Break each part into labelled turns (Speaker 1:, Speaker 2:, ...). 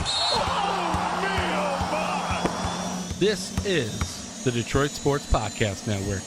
Speaker 1: Oh, me, oh, my.
Speaker 2: This is the Detroit Sports Podcast Network.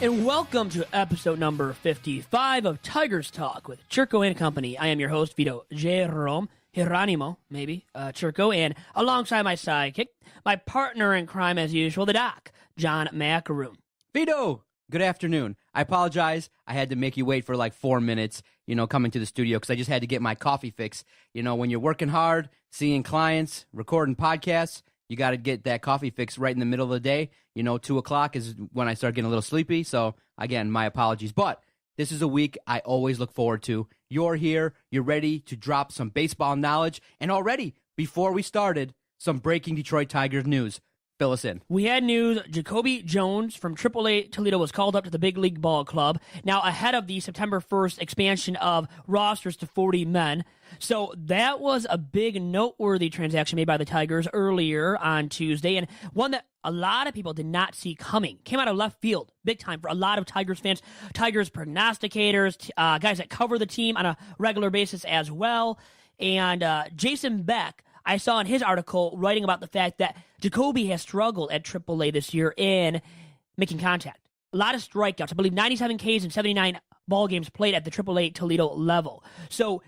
Speaker 3: And welcome to episode number 55 of Tigers Talk with Chirco and Company. I am your host, Vito Hieronimo, Chirco, and alongside my sidekick, my partner in crime as usual, the Doc, John Macaroon.
Speaker 4: Vito, good afternoon. I apologize. I had to make you wait for like 4 minutes, coming to the studio because I just had to get my coffee fix. When you're working hard, seeing clients, recording podcasts, you got to get that coffee fix right in the middle of the day. 2 o'clock is when I start getting a little sleepy. So, again, my apologies. But this is a week I always look forward to. You're here. You're ready to drop some baseball knowledge. And already, before we started, some breaking Detroit Tigers news. Fill us in.
Speaker 3: We had news. Jacoby Jones from AAA Toledo was called up to the Big League Ball Club. Now, ahead of the September 1st expansion of rosters to 40 men. So that was a big noteworthy transaction made by the Tigers earlier on Tuesday, and one that a lot of people did not see coming. Came out of left field, big time for a lot of Tigers fans, Tigers prognosticators, guys that cover the team on a regular basis as well. And Jason Beck, I saw in his article writing about the fact that Jacoby has struggled at AAA this year in making contact. A lot of strikeouts. I believe 97 Ks and 79 ball games played at the AAA Toledo level. So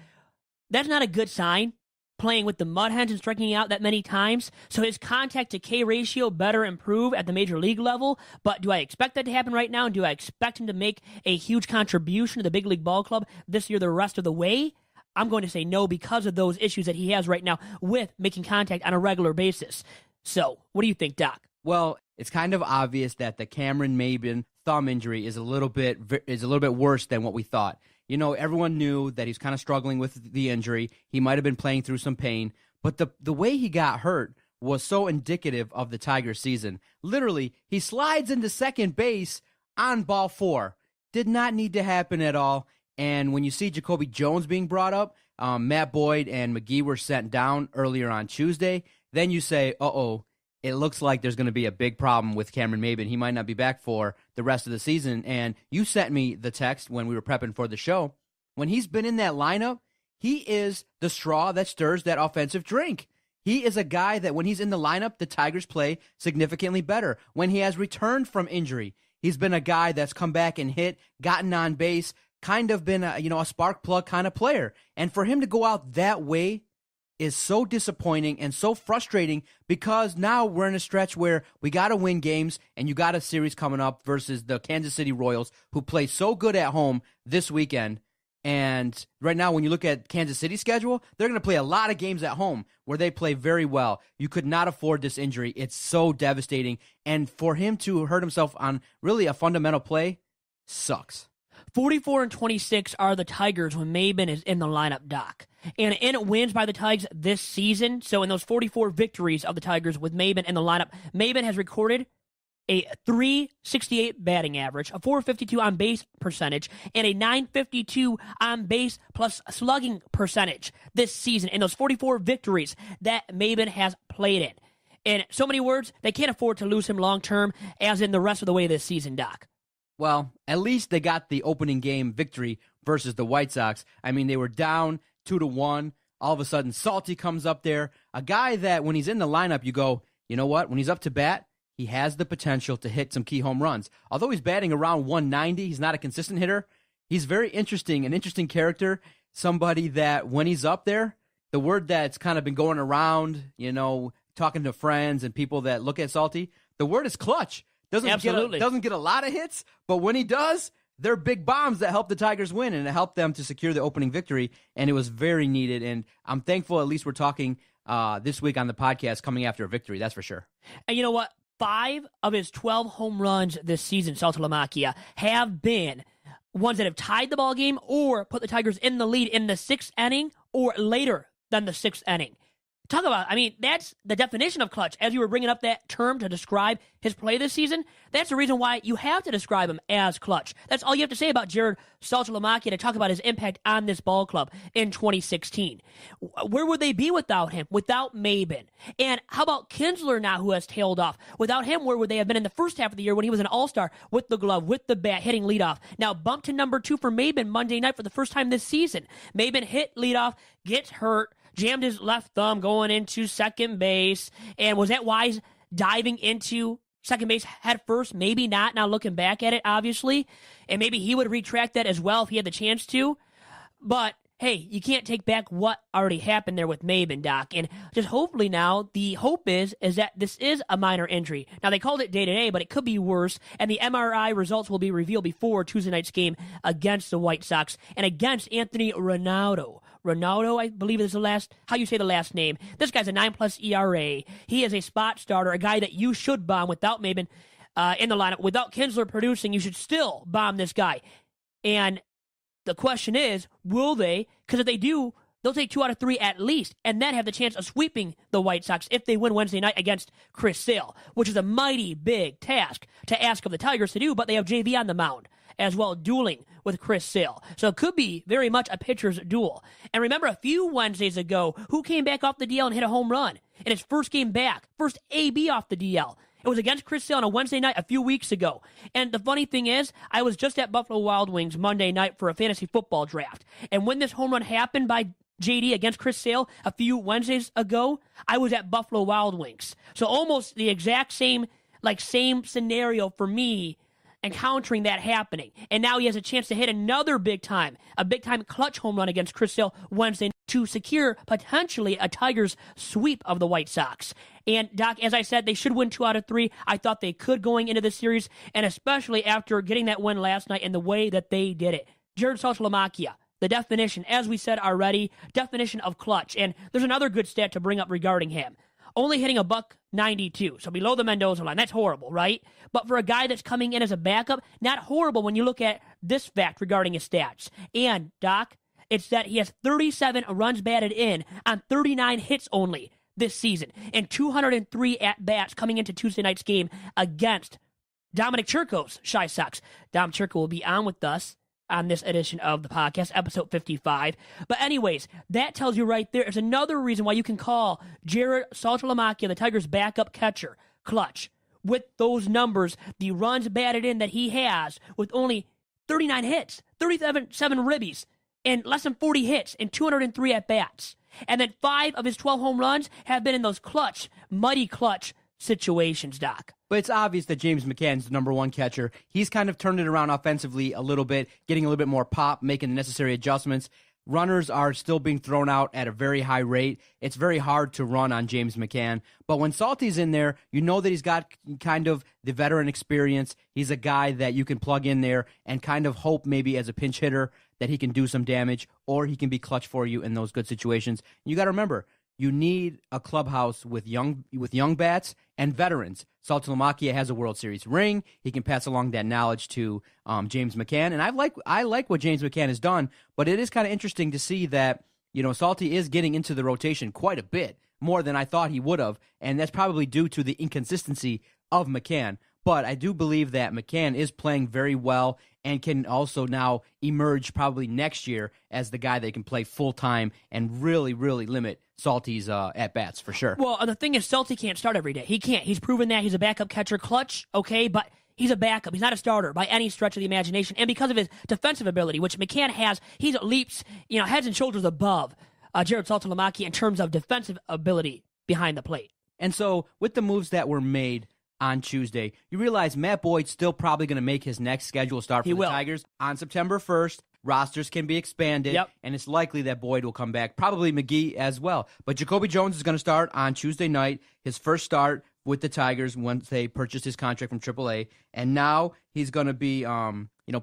Speaker 3: that's not a good sign, playing with the Mud Hens and striking out that many times. So his contact to K ratio better improve at the major league level. But do I expect that to happen right now? And do I expect him to make a huge contribution to the Big League Ball Club this year the rest of the way? I'm going to say no because of those issues that he has right now with making contact on a regular basis. So, what do you think, Doc?
Speaker 4: Well, it's kind of obvious that the Cameron Maybin thumb injury is a little bit worse than what we thought. Everyone knew that he's kind of struggling with the injury. He might have been playing through some pain, but the way he got hurt was so indicative of the Tigers season. Literally, he slides into second base on ball 4. Did not need to happen at all. And when you see Jacoby Jones being brought up, Matt Boyd and McGee were sent down earlier on Tuesday, then you say, it looks like there's going to be a big problem with Cameron Maybin. He might not be back for the rest of the season. And you sent me the text when we were prepping for the show. When he's been in that lineup, he is the straw that stirs that offensive drink. He is a guy that when he's in the lineup, the Tigers play significantly better. When he has returned from injury, he's been a guy that's come back and hit, gotten on base, kind of been a spark plug kind of player. And for him to go out that way is so disappointing and so frustrating because now we're in a stretch where we got to win games, and you got a series coming up versus the Kansas City Royals, who play so good at home this weekend. And right now, when you look at Kansas City's schedule, they're going to play a lot of games at home where they play very well. You could not afford this injury. It's so devastating. And for him to hurt himself on really a fundamental play sucks.
Speaker 3: 44-26 are the Tigers when Maybin is in the lineup, Doc. And in wins by the Tigers this season, so in those 44 victories of the Tigers with Maybin in the lineup, Maybin has recorded a .368 batting average, a .452 on base percentage, and a .952 on base plus slugging percentage this season in those 44 victories that Maybin has played in. In so many words, they can't afford to lose him long term, as in the rest of the way this season, Doc.
Speaker 4: Well, at least they got the opening game victory versus the White Sox. I mean, they were down 2-1. All of a sudden, Salty comes up there. A guy that when he's in the lineup, you go, you know what? When he's up to bat, he has the potential to hit some key home runs. Although he's batting around 190, he's not a consistent hitter. He's very interesting, an interesting character. Somebody that when he's up there, the word that's kind of been going around, talking to friends and people that look at Salty, the word is clutch. Doesn't get a lot of hits, but when he does, they're big bombs that help the Tigers win, and it helped them to secure the opening victory, and it was very needed. And I'm thankful at least we're talking this week on the podcast coming after a victory, that's for sure.
Speaker 3: And you know what? 5 of his 12 home runs this season, Saltalamacchia, have been ones that have tied the ball game or put the Tigers in the lead in the 6th inning or later than the 6th inning. talk about, I mean, that's the definition of clutch. As you were bringing up that term to describe his play this season, that's the reason why you have to describe him as clutch. That's all you have to say about Jared Saltalamacchia to talk about his impact on this ball club in 2016. Where would they be without him, without Maybin? And how about Kinsler now, who has tailed off? Without him, where would they have been in the first half of the year when he was an all-star with the glove, with the bat, hitting leadoff? Now bumped to number 2 for Maybin Monday night for the first time this season. Maybin hit leadoff, gets hurt, jammed his left thumb going into second base, and was that wise diving into second base head first? Maybe not, now looking back at it, obviously, and maybe he would retract that as well if he had the chance to, but hey, you can't take back what already happened there with Maybin, Doc. And just hopefully now, the hope is that this is a minor injury. Now, they called it day-to-day, but it could be worse, and the MRI results will be revealed before Tuesday night's game against the White Sox and against Anthony Ronaldo. Ronaldo, I believe is how you say the last name. This guy's a 9+ ERA. He is a spot starter, a guy that you should bomb without Maybin in the lineup. Without Kinsler producing, you should still bomb this guy. And the question is, will they? Because if they do, they'll take 2 out of 3 at least, and then have the chance of sweeping the White Sox if they win Wednesday night against Chris Sale, which is a mighty big task to ask of the Tigers to do, but they have JV on the mound as well, dueling with Chris Sale. So it could be very much a pitcher's duel. And remember, a few Wednesdays ago, who came back off the DL and hit a home run in his first game back? First AB off the DL. It was against Chris Sale on a Wednesday night a few weeks ago. And the funny thing is, I was just at Buffalo Wild Wings Monday night for a fantasy football draft. And when this home run happened by JD against Chris Sale a few Wednesdays ago, I was at Buffalo Wild Wings. So almost the exact same scenario for me encountering that happening. And now he has a chance to hit another big time clutch home run against Chris Sale Wednesday to secure potentially a Tigers sweep of the White Sox. And Doc, as I said, they should win 2 out of 3. I thought they could going into this series, and especially after getting that win last night and the way that they did it. Jared Saltalamacchia, the definition, as we said already, definition of clutch. And there's another good stat to bring up regarding him. Only hitting a .192, so below the Mendoza line. That's horrible, right? But for a guy that's coming in as a backup, not horrible when you look at this fact regarding his stats. And, Doc, it's that he has 37 runs batted in on 39 hits only this season, and 203 at-bats coming into Tuesday night's game against Dominic Chirco's Chi Sox. Dom Chirco will be on with us on this edition of the podcast, episode 55. But anyways, that tells you right there is another reason why you can call Jared Saltalamacchia, the Tigers' backup catcher, clutch. With those numbers, the runs batted in that he has with only 39 hits, 37 ribbies, and less than 40 hits and 203 at-bats. And then 5 of his 12 home runs have been in those clutch, mighty clutch situations, Doc.
Speaker 4: But it's obvious that James McCann's the number 1 catcher. He's kind of turned it around offensively a little bit, getting a little bit more pop, making the necessary adjustments. Runners are still being thrown out at a very high rate. It's very hard to run on James McCann. But when Salty's in there, you know that he's got kind of the veteran experience. He's a guy that you can plug in there and kind of hope maybe as a pinch hitter that he can do some damage, or he can be clutch for you in those good situations. You got to remember, you need a clubhouse with young bats and veterans. Saltalamacchia has a World Series ring. He can pass along that knowledge to James McCann. And I like what James McCann has done, but it is kind of interesting to see that, Salty is getting into the rotation quite a bit, more than I thought he would have, and that's probably due to the inconsistency of McCann. But I do believe that McCann is playing very well and can also now emerge probably next year as the guy that can play full-time and really, really limit Salty's at-bats for sure.
Speaker 3: Well, the thing is, Salty can't start every day. He can't. He's proven that. He's a backup catcher, clutch, okay, but he's a backup. He's not a starter by any stretch of the imagination. And because of his defensive ability, which McCann has, he's leaps, heads and shoulders above Jared Saltalamacchia in terms of defensive ability behind the plate.
Speaker 4: And so with the moves that were made on Tuesday, you realize Matt Boyd's still probably going to make his next scheduled start for the Tigers on September 1st. Rosters can be expanded, and it's likely that Boyd will come back, probably McGee as well. But Jacoby Jones is going to start on Tuesday night, his first start with the Tigers once they purchased his contract from AAA. And now he's going to be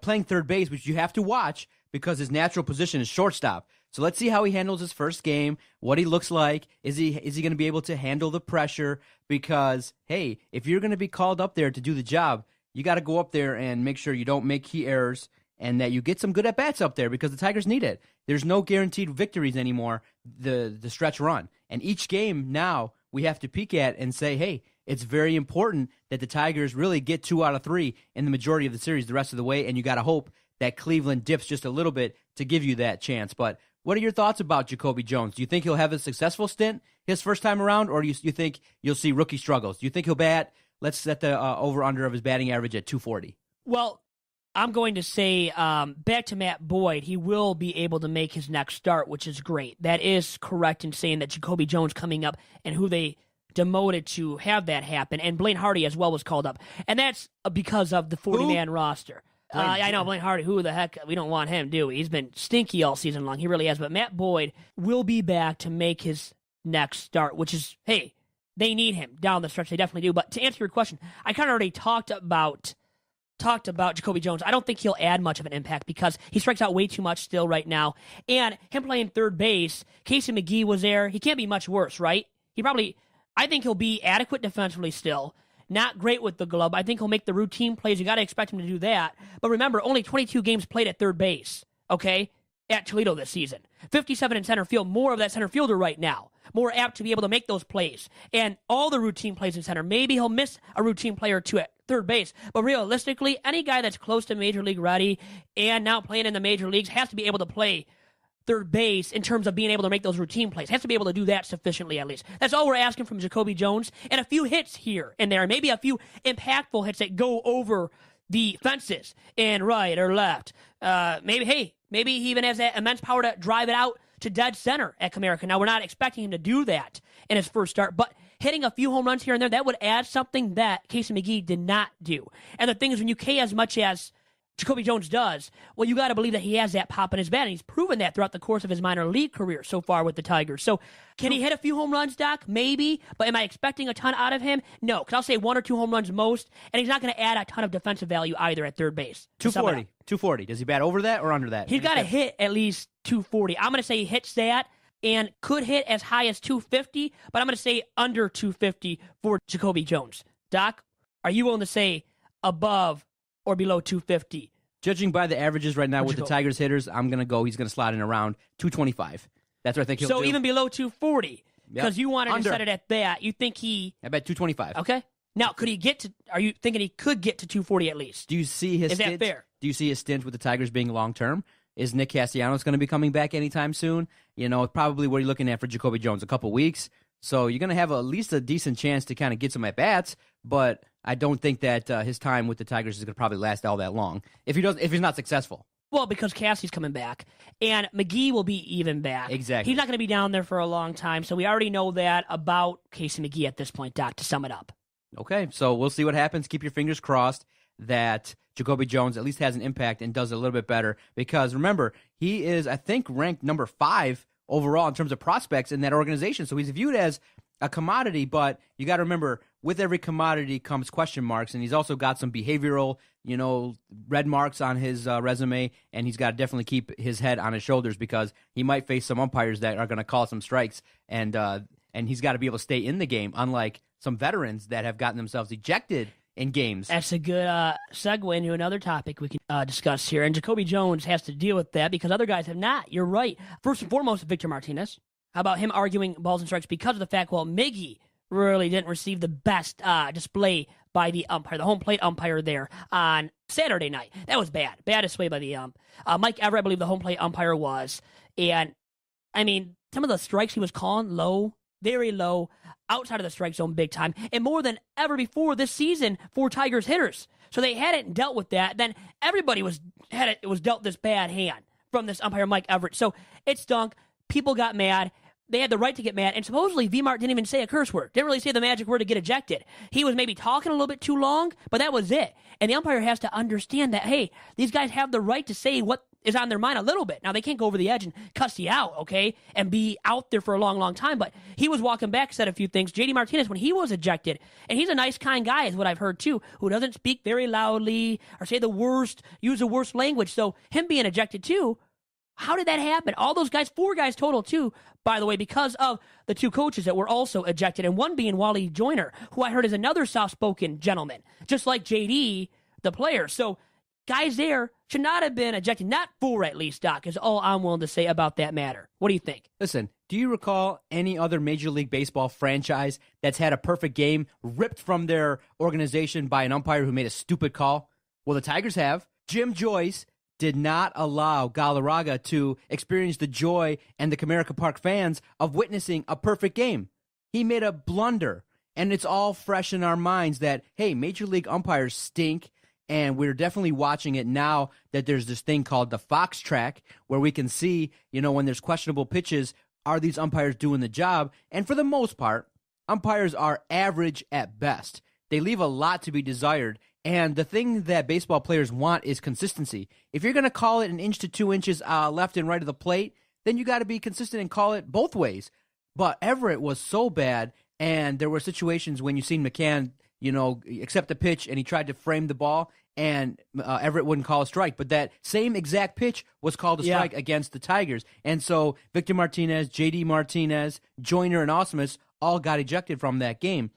Speaker 4: playing third base, which you have to watch because his natural position is shortstop. So let's see how he handles his first game, what he looks like. Is he going to be able to handle the pressure? Because, hey, if you're going to be called up there to do the job, you got to go up there and make sure you don't make key errors and that you get some good at-bats up there because the Tigers need it. There's no guaranteed victories anymore, the stretch run. And each game now we have to peek at and say, hey, it's very important that the Tigers really get 2 out of 3 in the majority of the series the rest of the way, and you got to hope that Cleveland dips just a little bit to give you that chance. But what are your thoughts about Jacoby Jones? Do you think he'll have a successful stint his first time around, or do you think you'll see rookie struggles? Do you think he'll bat, let's set the over-under of his batting average at 240?
Speaker 3: Well, I'm going to say back to Matt Boyd, he will be able to make his next start, which is great. That is correct in saying that Jacoby Jones coming up and who they demoted to have that happen, and Blaine Hardy as well was called up. And that's because of the 40-man roster. I know, Blaine Hardy, who the heck? We don't want him, do we? He's been stinky all season long. He really has. But Matt Boyd will be back to make his next start, which is, hey, they need him down the stretch. They definitely do. But to answer your question, I kind of already talked about Jacoby Jones. I don't think he'll add much of an impact because he strikes out way too much still right now. And him playing third base, Casey McGee was there. He can't be much worse, right? I think he'll be adequate defensively still. Not great with the glove. I think he'll make the routine plays. You got to expect him to do that. But remember, only 22 games played at third base, okay, at Toledo this season. 57 in center field, more of that center fielder right now. More apt to be able to make those plays. And all the routine plays in center. Maybe he'll miss a routine play or two at third base. But realistically, any guy that's close to Major League ready and now playing in the major leagues has to be able to play third base in terms of being able to make those routine plays. Has to be able to do that sufficiently at least. That's all we're asking from Jacoby Jones. And a few hits here and there. Maybe a few impactful hits that go over the fences in right or left. Maybe he even has that immense power to drive it out to dead center at Comerica. Now, we're not expecting him to do that in his first start, but hitting a few home runs here and there, that would add something that Casey McGee did not do. And the thing is, when you K as much as Jacoby Jones does, well, you got to believe that he has that pop in his bat, and he's proven that throughout the course of his minor league career so far with the Tigers. So can he hit a few home runs, Doc? Maybe, but am I expecting a ton out of him? No, because I'll say 1 or 2 home runs most, and he's not going to add a ton of defensive value either at third base.
Speaker 4: 240. Does he bat over that or under that?
Speaker 3: He's got to hit at least 240. I'm going to say he hits that and could hit as high as 250, but I'm going to say under 250 for Jacoby Jones. Doc, are you willing to say above or below 250?
Speaker 4: Judging by the averages right now with the Tigers hitters, I'm going to go, he's going to slide in around 225. That's what I think he'll do.
Speaker 3: So even below 240, because you wanted to set it at that. You think
Speaker 4: I bet 225.
Speaker 3: Okay. Now, could he get to, are you thinking he could get to 240 at least?
Speaker 4: Do you see his stint?
Speaker 3: Is that fair?
Speaker 4: Do you see his stint with the Tigers being long-term? Is Nick Castellanos going to be coming back anytime soon? Probably what are you looking at for Jacoby Jones? A couple weeks? So you're going to have at least a decent chance to kind of get some at-bats, but I don't think that his time with the Tigers is going to probably last all that long if he's not successful.
Speaker 3: Well, because Cassie's coming back, and McGee will be even back.
Speaker 4: Exactly.
Speaker 3: He's not going to be down there for a long time, so we already know that about Casey McGee at this point, Doc, to sum it up.
Speaker 4: Okay, so we'll see what happens. Keep your fingers crossed that Jacoby Jones at least has an impact and does a little bit better, because remember, he is, I think, ranked number 5 overall in terms of prospects in that organization, so he's viewed as a commodity, but you got to remember, with every commodity comes question marks, and he's also got some behavioral, red marks on his resume, and he's got to definitely keep his head on his shoulders because he might face some umpires that are going to call some strikes, and he's got to be able to stay in the game, unlike some veterans that have gotten themselves ejected in games.
Speaker 3: That's a good segue into another topic we can discuss here, and Jacoby Jones has to deal with that because other guys have not. You're right. First and foremost, Victor Martinez. How about him arguing balls and strikes because of the fact, Miggy really didn't receive the best display by the umpire, the home plate umpire there on Saturday night. That was bad. Bad display by the ump. Mike Everett, I believe the home plate umpire was. And, some of the strikes he was calling, low, very low, outside of the strike zone big time, and more than ever before this season for Tigers hitters. So they hadn't dealt with that. Then everybody was dealt this bad hand from this umpire, Mike Everett. So it stunk. People got mad. They had the right to get mad, and supposedly V-Mart didn't even say a curse word. Didn't really say the magic word to get ejected. He was maybe talking a little bit too long, but that was it. And the umpire has to understand that, hey, these guys have the right to say what is on their mind a little bit. Now, they can't go over the edge and cuss you out, okay, and be out there for a long, long time, but he was walking back, said a few things. J.D. Martinez, when he was ejected, and he's a nice, kind guy is what I've heard, too, who doesn't speak very loudly or say the worst, use the worst language. So him being ejected, too, how did that happen? All those guys, 4 guys total, too, by the way, because of the 2 coaches that were also ejected, and one being Wally Joyner, who I heard is another soft-spoken gentleman, just like JD, the player. So guys there should not have been ejected. Not 4 at least, Doc, is all I'm willing to say about that matter. What do you think?
Speaker 4: Listen, do you recall any other Major League Baseball franchise that's had a perfect game ripped from their organization by an umpire who made a stupid call? Well, the Tigers have. Jim Joyce did not allow Galarraga to experience the joy and the Comerica Park fans of witnessing a perfect game. He made a blunder, and it's all fresh in our minds that, hey, Major League umpires stink, and we're definitely watching it now that there's this thing called the Fox track where we can see, when there's questionable pitches, are these umpires doing the job? And for the most part, umpires are average at best. They leave a lot to be desired. And the thing that baseball players want is consistency. If you're going to call it 1 inch to 2 inches left and right of the plate, then you got to be consistent and call it both ways. But Everett was so bad, and there were situations when you seen McCann, accept a pitch, and he tried to frame the ball, and Everett wouldn't call a strike. But that same exact pitch was called a strike against the Tigers. And so Victor Martinez, J.D. Martinez, Joyner, and Ausmus all got ejected from that game.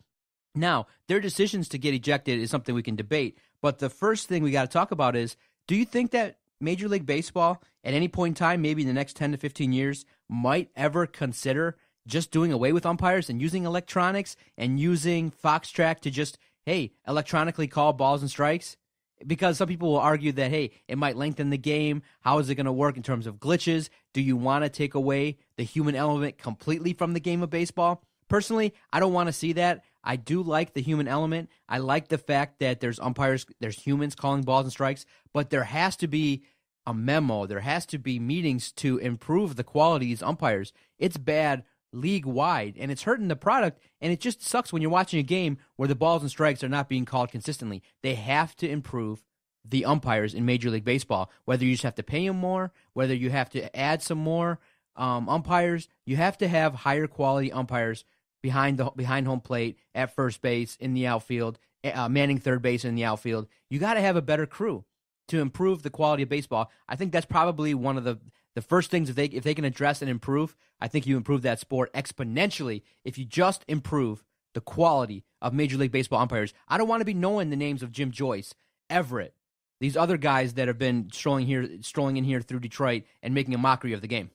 Speaker 4: Now, their decisions to get ejected is something we can debate. But the first thing we got to talk about is, do you think that Major League Baseball, at any point in time, maybe in the next 10 to 15 years, might ever consider just doing away with umpires and using electronics and using Fox Track to just, electronically call balls and strikes? Because some people will argue that, it might lengthen the game. How is it going to work in terms of glitches? Do you want to take away the human element completely from the game of baseball? Personally, I don't want to see that. I do like the human element. I like the fact that there's umpires, there's humans calling balls and strikes, but there has to be a memo. There has to be meetings to improve the quality of these umpires. It's bad league-wide, and it's hurting the product, and it just sucks when you're watching a game where the balls and strikes are not being called consistently. They have to improve the umpires in Major League Baseball, whether you just have to pay them more, whether you have to add some more umpires. You have to have higher quality umpires behind home plate, at first base, in the outfield, manning third base in the outfield. You got to have a better crew to improve the quality of baseball. I think that's probably one of the first things, if they can address and improve. I think you improve that sport exponentially if you just improve the quality of Major League Baseball umpires. I don't want to be knowing the names of Jim Joyce, Everett, these other guys that have been strolling in here through Detroit and making a mockery of the game.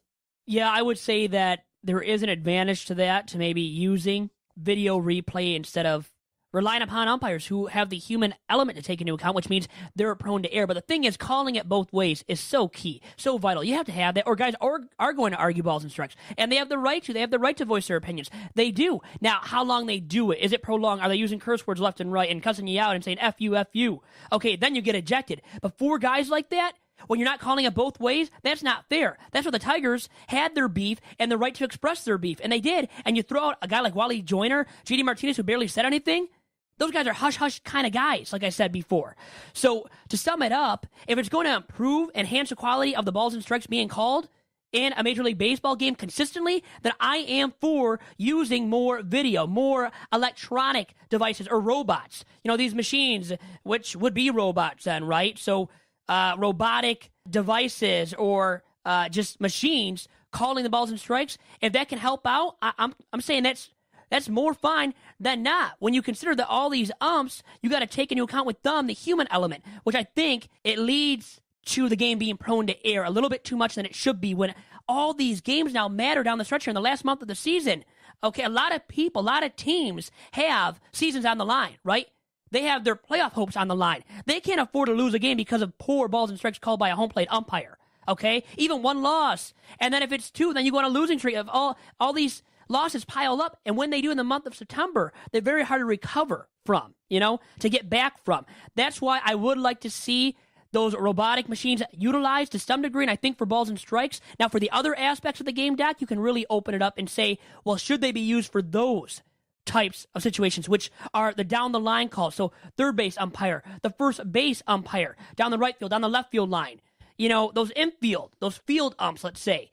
Speaker 3: Yeah, I would say that there is an advantage to that, to maybe using video replay instead of relying upon umpires who have the human element to take into account, which means they're prone to error. But the thing is, calling it both ways is so key, so vital. You have to have that, or guys are going to argue balls and strikes, and they have the right to. They have the right to voice their opinions. They do. Now, how long they do it? Is it prolonged? Are they using curse words left and right and cussing you out and saying F you, F you? Okay, then you get ejected. But for guys like that, when you're not calling it both ways, that's not fair. That's where the Tigers had their beef and the right to express their beef, and they did. And you throw out a guy like Wally Joyner, J.D. Martinez, who barely said anything. Those guys are hush-hush kind of guys, like I said before. So, to sum it up, if it's going to improve, enhance the quality of the balls and strikes being called in a Major League Baseball game consistently, then I am for using more video, more electronic devices or robots. These machines, which would be robots then, right? So, robotic devices or just machines calling the balls and strikes, if that can help out, I'm saying that's more fine than not. When you consider that all these umps, you got to take into account with them the human element, which I think it leads to the game being prone to error a little bit too much than it should be when all these games now matter down the stretch here in the last month of the season. Okay, a lot of people, a lot of teams have seasons on the line, right? They have their playoff hopes on the line. They can't afford to lose a game because of poor balls and strikes called by a home plate umpire. Okay? Even one loss. And then if it's two, then you go on a losing streak of all these losses pile up. And when they do in the month of September, they're very hard to recover from, to get back from. That's why I would like to see those robotic machines utilized to some degree, and I think for balls and strikes. Now, for the other aspects of the game, Doc, you can really open it up and say, well, should they be used for those types of situations, which are the down-the-line calls? So third base umpire, the first base umpire, down the right field, down the left field line. Those infield, those field umps, let's say.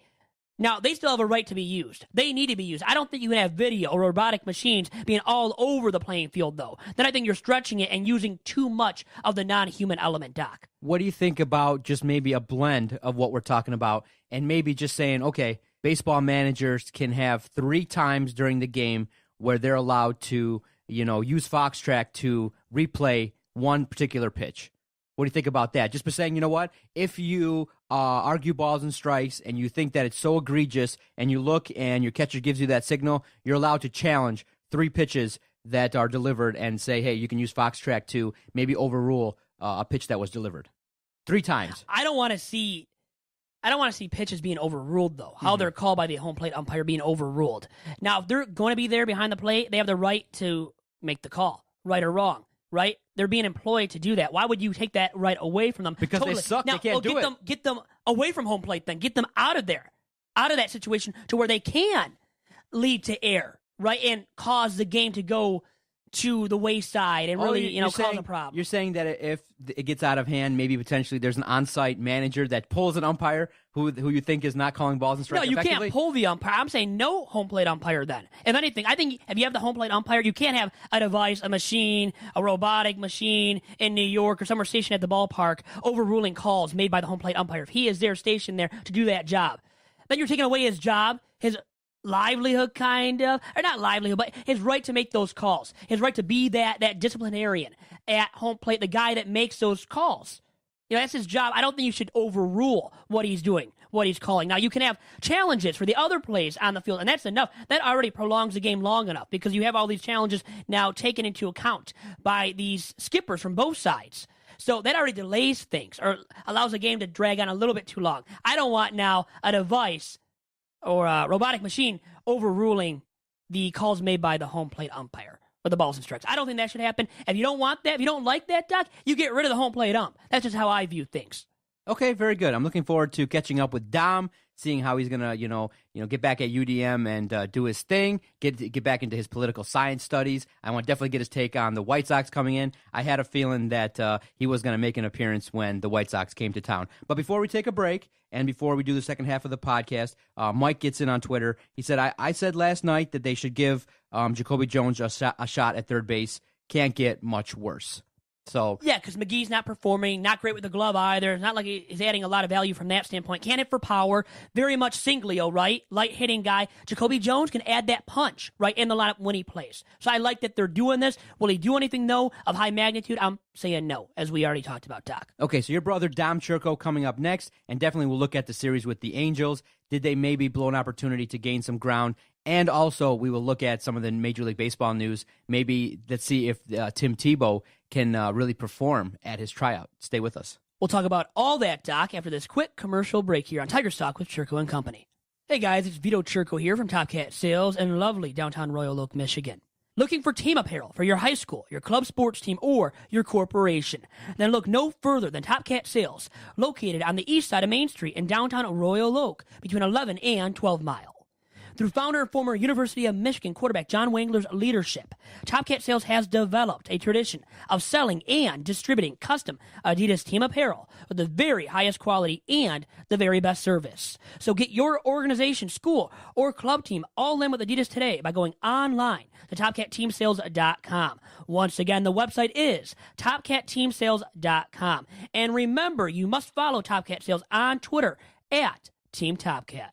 Speaker 3: Now, they still have a right to be used. They need to be used. I don't think you can have video or robotic machines being all over the playing field, though. Then I think you're stretching it and using too much of the non-human element, Doc.
Speaker 4: What do you think about just maybe a blend of what we're talking about and maybe just saying, okay, baseball managers can have 3 times during the game where they're allowed to, use Fox Track to replay one particular pitch. What do you think about that? Just by saying, you know what? If you argue balls and strikes and you think that it's so egregious and you look and your catcher gives you that signal, you're allowed to challenge 3 pitches that are delivered and say, hey, you can use Fox Track to maybe overrule a pitch that was delivered 3 times.
Speaker 3: I don't want to see pitches being overruled, though. How they're called by the home plate umpire being overruled. Now, if they're going to be there behind the plate, they have the right to make the call, right or wrong, right? They're being employed to do that. Why would you take that right away from them?
Speaker 4: Because they suck.
Speaker 3: Now,
Speaker 4: they can't do it.
Speaker 3: Get them away from home plate then. Get them out of there, out of that situation to where they can lead to error, right? And cause the game to go to the wayside and really, cause a problem.
Speaker 4: You're saying that if it gets out of hand, maybe potentially there's an on-site manager that pulls an umpire who you think is not calling balls and strikes.
Speaker 3: No, you can't pull the umpire. I'm saying no home plate umpire then. If anything, I think if you have the home plate umpire, you can't have a device, a machine, a robotic machine in New York or somewhere stationed at the ballpark overruling calls made by the home plate umpire. If he is there, stationed there to do that job, then you're taking away his job, his livelihood, kind of, or not livelihood, but his right to make those calls, his right to be that disciplinarian at home plate, the guy that makes those calls. That's his job. I don't think you should overrule what he's doing, what he's calling. Now, you can have challenges for the other plays on the field, and that's enough. That already prolongs the game long enough because you have all these challenges now taken into account by these skippers from both sides. So that already delays things or allows the game to drag on a little bit too long. I don't want now a device or a robotic machine overruling the calls made by the home plate umpire or the balls and strikes. I don't think that should happen. If you don't want that, if you don't like that, Doc, you get rid of the home plate ump. That's just how I view things.
Speaker 4: Okay, very good. I'm looking forward to catching up with Dom, seeing how he's gonna, get back at UDM and do his thing, get back into his political science studies. I want to definitely get his take on the White Sox coming in. I had a feeling that he was gonna make an appearance when the White Sox came to town. But before we take a break and before we do the second half of the podcast, Mike gets in on Twitter. He said, "I said last night that they should give Jacoby Jones a shot at third base. Can't get much worse." So
Speaker 3: yeah, because McGee's not performing, not great with the glove either. It's not like he's adding a lot of value from that standpoint. Can't hit for power. Very much Singlio, right? Light hitting guy. Jacoby Jones can add that punch right in the lineup when he plays. So I like that they're doing this. Will he do anything though of high magnitude? I'm saying no, as we already talked about, Doc.
Speaker 4: Okay, so your brother Dom Chirco coming up next, and definitely we'll look at the series with the Angels. Did they maybe blow an opportunity to gain some ground? And also, we will look at some of the Major League Baseball news. Maybe let's see if Tim Tebow can really perform at his tryout. Stay with us.
Speaker 3: We'll talk about all that, Doc, after this quick commercial break here on Tiger Stock with Chirco and Company. Hey guys, it's Vito Chirco here from Top Cat Sales in lovely downtown Royal Oak, Michigan. Looking for team apparel for your high school, your club sports team, or your corporation? Then look no further than Top Cat Sales, located on the east side of Main Street in downtown Royal Oak, between 11 and 12 Mile. Through founder and former University of Michigan quarterback John Wangler's leadership, Top Cat Sales has developed a tradition of selling and distributing custom Adidas team apparel with the very highest quality and the very best service. So get your organization, school, or club team all in with Adidas today by going online to TopCatTeamSales.com. Once again, the website is TopCatTeamSales.com. And remember, you must follow Top Cat Sales on Twitter at Team Top Cat.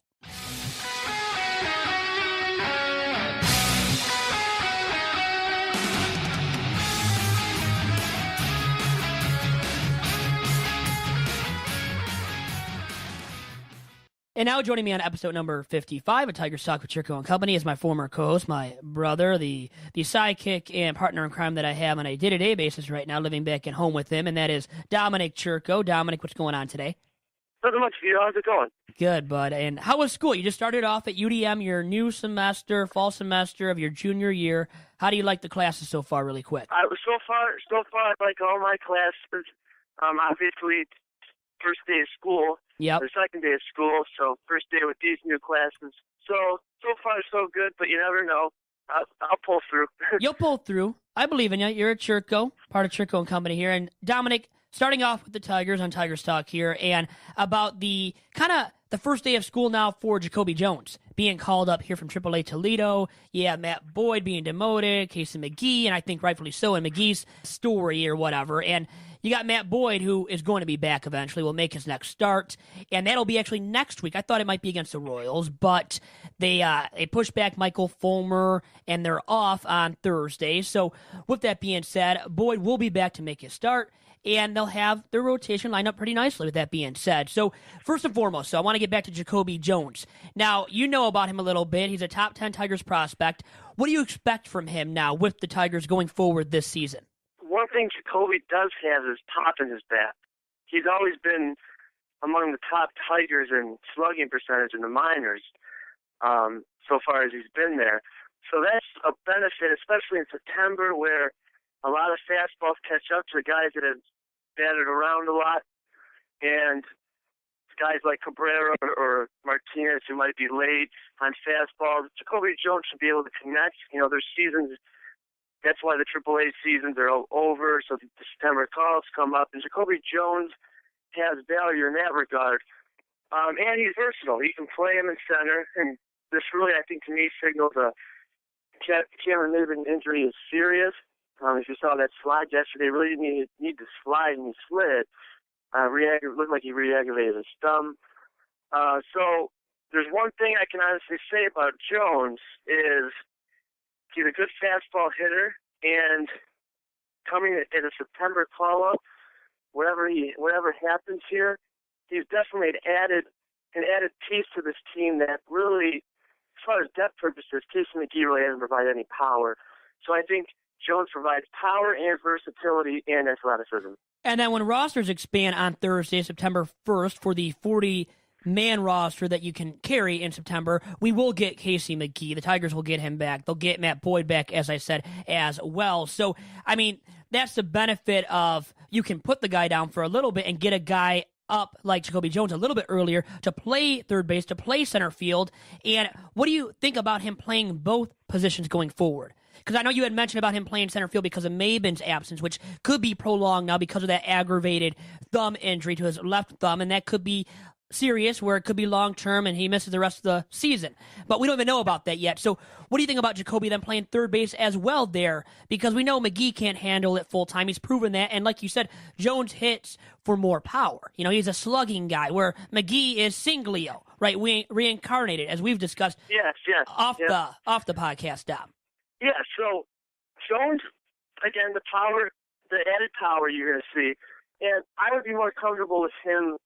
Speaker 3: And now joining me on episode number 55 of Tiger Stock with Chirco and Company is my former co-host, my brother, the sidekick and partner in crime that I have on a day-to-day basis right now, living back at home with him, and that is Dominic Chirco. Dominic, what's going on today?
Speaker 5: Nothing much, Vito. How's it going?
Speaker 3: Good, bud. And how was school? You just started off at UDM, your new semester, fall semester of your junior year. How do you like the classes so far, really quick?
Speaker 5: So far, I like all my classes. Obviously, first day of school.
Speaker 3: Yep.
Speaker 5: The second day of school, so first day with these new classes. So far, so good, but you never know. I'll pull through.
Speaker 3: You'll pull through. I believe in you. You're a Chirco, part of Chirco and Company here. And Dominic, starting off with the Tigers on Tiger Stock here, and about the kind of the first day of school now for Jacoby Jones being called up here from AAA Toledo. Yeah, Matt Boyd being demoted, Casey McGee, and I think rightfully so in McGee's story or whatever. And you got Matt Boyd, who is going to be back eventually, will make his next start, and that'll be actually next week. I thought it might be against the Royals, but they pushed back Michael Fulmer, and they're off on Thursday. So with that being said, Boyd will be back to make his start, and they'll have their rotation lined up pretty nicely with that being said. So first and foremost, I want to get back to Jacoby Jones. Now, you know about him a little bit. He's a top 10 Tigers prospect. What do you expect from him now with the Tigers going forward this season?
Speaker 5: One thing Jacoby does have is pop in his bat. He's always been among the top Tigers in slugging percentage in the minors so far as he's been there. So that's a benefit, especially in September, where a lot of fastballs catch up to the guys that have batted around a lot. And guys like Cabrera or Martinez who might be late on fastballs, Jacoby Jones should be able to connect. There's seasons. That's why the AAA seasons are over, so the September calls come up. And Jacoby Jones has value in that regard. And he's versatile. You can play him in center. And this really, I think, to me, signals a Cameron Maybin injury is serious. If you saw that slide yesterday, really didn't need to slide, and he slid. Looked like he re-aggravated his thumb. So there's one thing I can honestly say about Jones is he's a good fastball hitter, and coming in a September call-up, whatever happens here, he's definitely an added piece to this team that really, as far as depth purposes, Casey McGee really hasn't provided any power. So I think Jones provides power and versatility and athleticism.
Speaker 3: And then when rosters expand on Thursday, September 1st, for the 40-man roster that you can carry in September, we will get Casey McGee. The Tigers will get him back. They'll get Matt Boyd back, as I said, as well. So, that's the benefit of you can put the guy down for a little bit and get a guy up like Jacoby Jones a little bit earlier to play third base, to play center field. And what do you think about him playing both positions going forward? Because I know you had mentioned about him playing center field because of Maybin's absence, which could be prolonged now because of that aggravated thumb injury to his left thumb, and that could be serious, where it could be long-term and he misses the rest of the season. But we don't even know about that yet. So what do you think about Jacoby then playing third base as well there? Because we know McGee can't handle it full-time. He's proven that. And like you said, Jones hits for more power. He's a slugging guy, where McGee is Singlio, right? Reincarnated, as we've discussed
Speaker 5: Yes.
Speaker 3: off the podcast, Dom.
Speaker 5: Yeah, so Jones, again, the added power you're going to see. And I would be more comfortable with him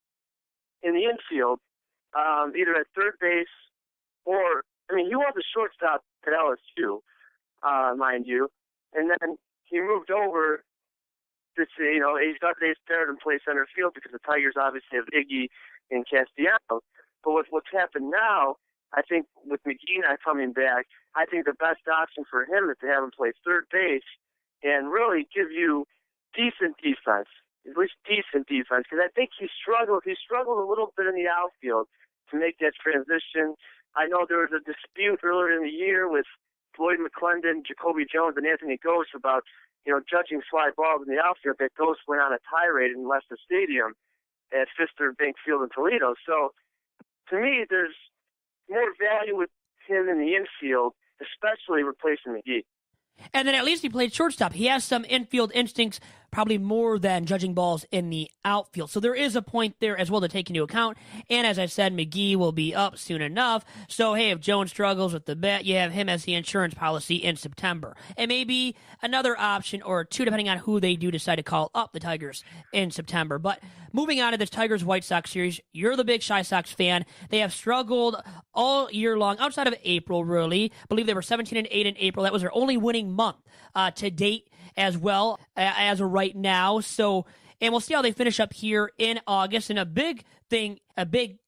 Speaker 5: in the infield, either at third base or, he was a shortstop at LSU, mind you. And then he moved over to, he's got base third and play center field because the Tigers obviously have Iggy and Castellanos. But with what's happened now, I think with McGee not coming back, I think the best option for him is to have him play third base and really give you decent defense, at least decent defense, because I think he struggled a little bit in the outfield to make that transition. I know there was a dispute earlier in the year with Floyd McClendon, Jacoby Jones, and Anthony Ghost about, judging fly balls in the outfield. That Ghost went on a tirade and left the stadium at Fister Bank Field in Toledo. So to me, there's more value with him in the infield, especially replacing McGee.
Speaker 3: And then at least he played shortstop. He has some infield instincts, probably more than judging balls in the outfield. So there is a point there as well to take into account. And as I said, McGee will be up soon enough. So, hey, if Jones struggles with the bat, you have him as the insurance policy in September. And maybe another option or two, depending on who they do decide to call up the Tigers in September. But moving on to this Tigers-White Sox series, you're the big Chi Sox fan. They have struggled all year long, outside of April, really. I believe they were 17-8 in April. That was their only winning month to date as well as of right now. So, and we'll see how they finish up here in August. And a big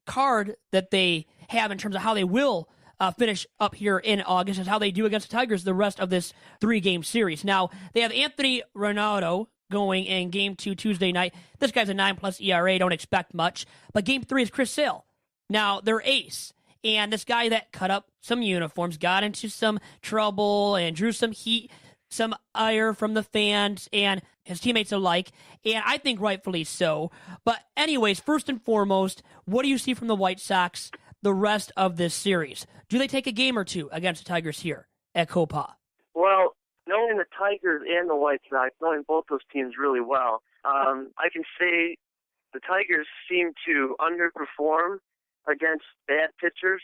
Speaker 3: card that they have in terms of how they will finish up here in August is how they do against the Tigers the rest of this 3-game series. Now, they have Anthony Ronaldo going in Game 2 Tuesday night. This guy's a 9+ ERA, don't expect much. But Game 3 is Chris Sale. Now, their ace. And this guy that cut up some uniforms, got into some trouble and drew some heat, some ire from the fans and his teammates alike, and I think rightfully so. But anyways, first and foremost, what do you see from the White Sox the rest of this series? Do they take a game or two against the Tigers here at Copa?
Speaker 5: Well, knowing the Tigers and the White Sox, knowing both those teams really well, I can say the Tigers seem to underperform against bad pitchers,